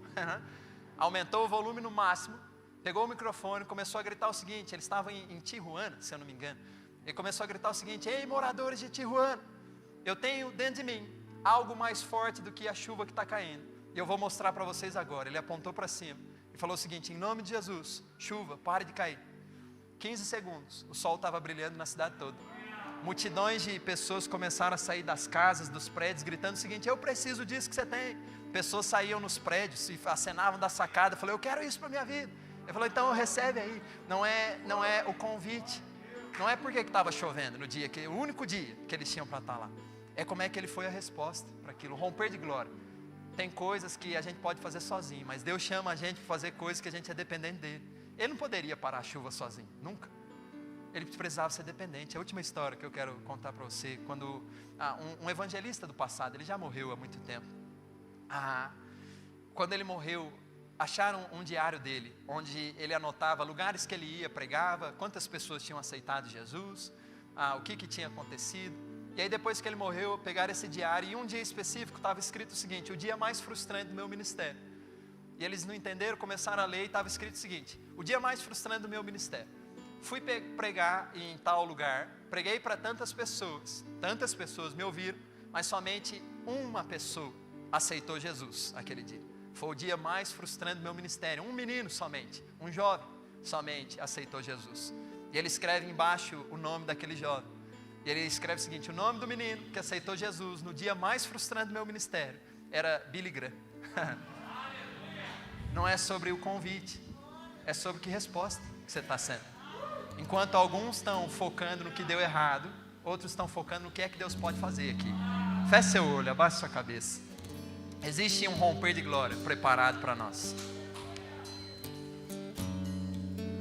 Aumentou o volume no máximo, pegou o microfone, começou a gritar o seguinte, eles estavam em Tijuana, se eu não me engano. Ele começou a gritar o seguinte, ei moradores de Tijuana, eu tenho dentro de mim algo mais forte do que a chuva que está caindo, e eu vou mostrar para vocês agora. Ele apontou para cima e falou o seguinte, em nome de Jesus, chuva, pare de cair. 15 segundos, o sol estava brilhando na cidade toda. Multidões de pessoas começaram a sair das casas, dos prédios, gritando o seguinte, eu preciso disso que você tem. Pessoas saíam nos prédios e acenavam da sacada. Eu falei, eu quero isso para a minha vida. Ele falou, então recebe aí. Não é o convite, não é porque estava chovendo no dia, o único dia que eles tinham para estar lá. É como é que ele foi a resposta para aquilo, romper de glória. Tem coisas que a gente pode fazer sozinho, mas Deus chama a gente para fazer coisas que a gente é dependente dele. Ele não poderia parar a chuva sozinho, nunca. Ele precisava ser dependente. A última história que eu quero contar para você, quando um evangelista do passado, ele já morreu há muito tempo. Quando ele morreu, acharam um diário dele, onde ele anotava lugares que ele ia, pregava, quantas pessoas tinham aceitado Jesus, o que tinha acontecido. E aí depois que ele morreu, pegaram esse diário e um dia específico estava escrito o seguinte: o dia mais frustrante do meu ministério. E eles não entenderam, começaram a ler e estava escrito o seguinte: o dia mais frustrante do meu ministério. Fui pregar em tal lugar, preguei para tantas pessoas me ouviram, mas somente uma pessoa aceitou Jesus aquele dia. Foi o dia mais frustrante do meu ministério. Um menino somente, um jovem somente aceitou Jesus. E ele escreve embaixo o nome daquele jovem. E ele escreve o seguinte: o nome do menino que aceitou Jesus no dia mais frustrante do meu ministério era Billy Graham. Não é sobre o convite, é sobre que resposta que você está sendo. Enquanto alguns estão focando no que deu errado, outros estão focando no que é que Deus pode fazer aqui. Feche seu olho, abaixe sua cabeça. Existe um romper de glória preparado para nós.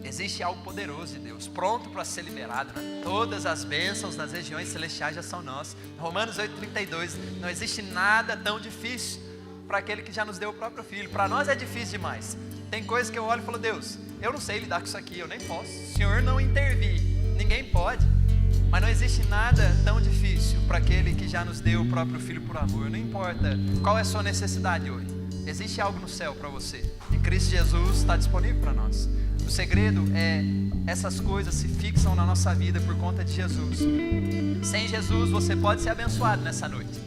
Existe algo poderoso de Deus, pronto para ser liberado, né? Todas as bênçãos nas regiões celestiais já são nossas. Romanos 8,32, não existe nada tão difícil para aquele que já nos deu o próprio Filho. Para nós é difícil demais. Tem coisas que eu olho e falo: Deus, eu não sei lidar com isso aqui, eu nem posso. O Senhor não intervir, ninguém pode. Mas não existe nada tão difícil para aquele que já nos deu o próprio Filho por amor. Não importa qual é a sua necessidade hoje, existe algo no céu para você. Em Cristo Jesus está disponível para nós. O segredo é essas coisas se fixam na nossa vida por conta de Jesus. Sem Jesus você pode ser abençoado nessa noite.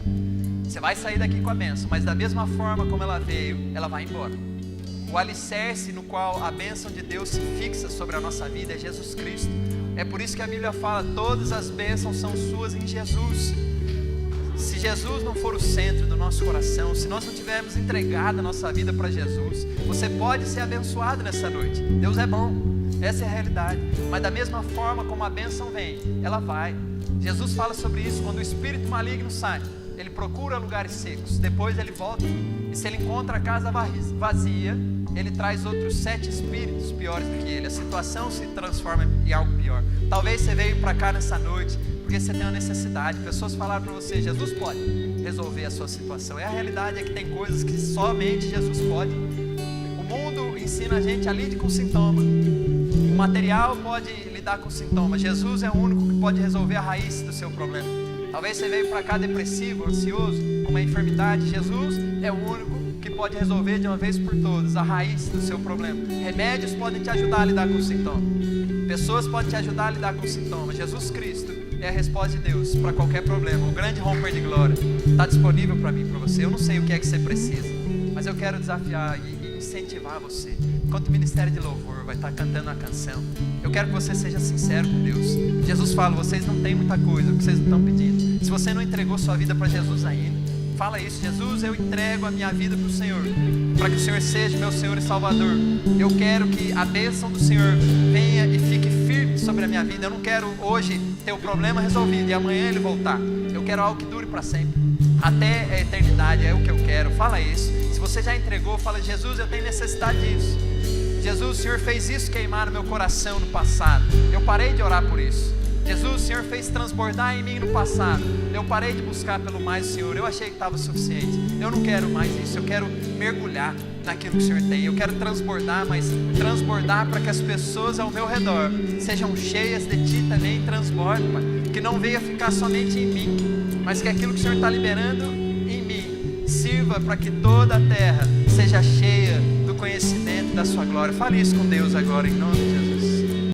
Você vai sair daqui com a bênção, mas da mesma forma como ela veio, ela vai embora. O alicerce no qual a bênção de Deus se fixa sobre a nossa vida é Jesus Cristo. É por isso que a Bíblia fala: todas as bênçãos são suas em Jesus. Se Jesus não for o centro do nosso coração, se nós não tivermos entregado a nossa vida para Jesus, você pode ser abençoado nessa noite. Deus é bom, essa é a realidade. Mas da mesma forma como a bênção vem, ela vai. Jesus fala sobre isso: quando o espírito maligno sai, ele procura lugares secos, depois ele volta, e se ele encontra a casa vazia, ele traz outros 7 espíritos piores do que ele. A situação se transforma em algo pior. Talvez você veio para cá nessa noite porque você tem uma necessidade. Pessoas falaram para você: Jesus pode resolver a sua situação. E a realidade é que tem coisas que somente Jesus pode. O mundo ensina a gente a lidar com sintoma. O material pode lidar com sintomas. Jesus é o único que pode resolver a raiz do seu problema. Talvez você veio para cá depressivo, ansioso, com uma enfermidade. Jesus é o único que pode resolver de uma vez por todas a raiz do seu problema. Remédios podem te ajudar a lidar com o sintoma. Pessoas podem te ajudar a lidar com o sintoma. Jesus Cristo é a resposta de Deus para qualquer problema. O grande romper de glória está disponível para mim, para você. Eu não sei o que é que você precisa, mas eu quero desafiar e incentivar você. Enquanto o ministério de louvor vai estar cantando a canção, eu quero que você seja sincero com Deus. Jesus fala: vocês não têm muita coisa, o que vocês não estão pedindo. Se você não entregou sua vida para Jesus ainda, fala isso: Jesus, eu entrego a minha vida para o Senhor, para que o Senhor seja meu Senhor e Salvador. Eu quero que a bênção do Senhor venha e fique firme sobre a minha vida. Eu não quero hoje ter o problema resolvido e amanhã ele voltar. Eu quero algo que dure para sempre, até a eternidade, é o que eu quero. Fala isso. Se você já entregou, fala: Jesus, eu tenho necessidade disso. Jesus, o Senhor fez isso queimar no meu coração no passado, eu parei de orar por isso. Jesus, o Senhor fez transbordar em mim no passado, eu parei de buscar pelo mais do Senhor, eu achei que estava suficiente. Eu não quero mais isso, eu quero mergulhar naquilo que o Senhor tem. Eu quero transbordar, mas transbordar para que as pessoas ao meu redor sejam cheias de Ti também. Transborde, Pai, que não venha ficar somente em mim, mas que aquilo que o Senhor está liberando em mim sirva para que toda a terra seja cheia do conhecimento da Sua glória. Fale isso com Deus agora, em nome de Jesus.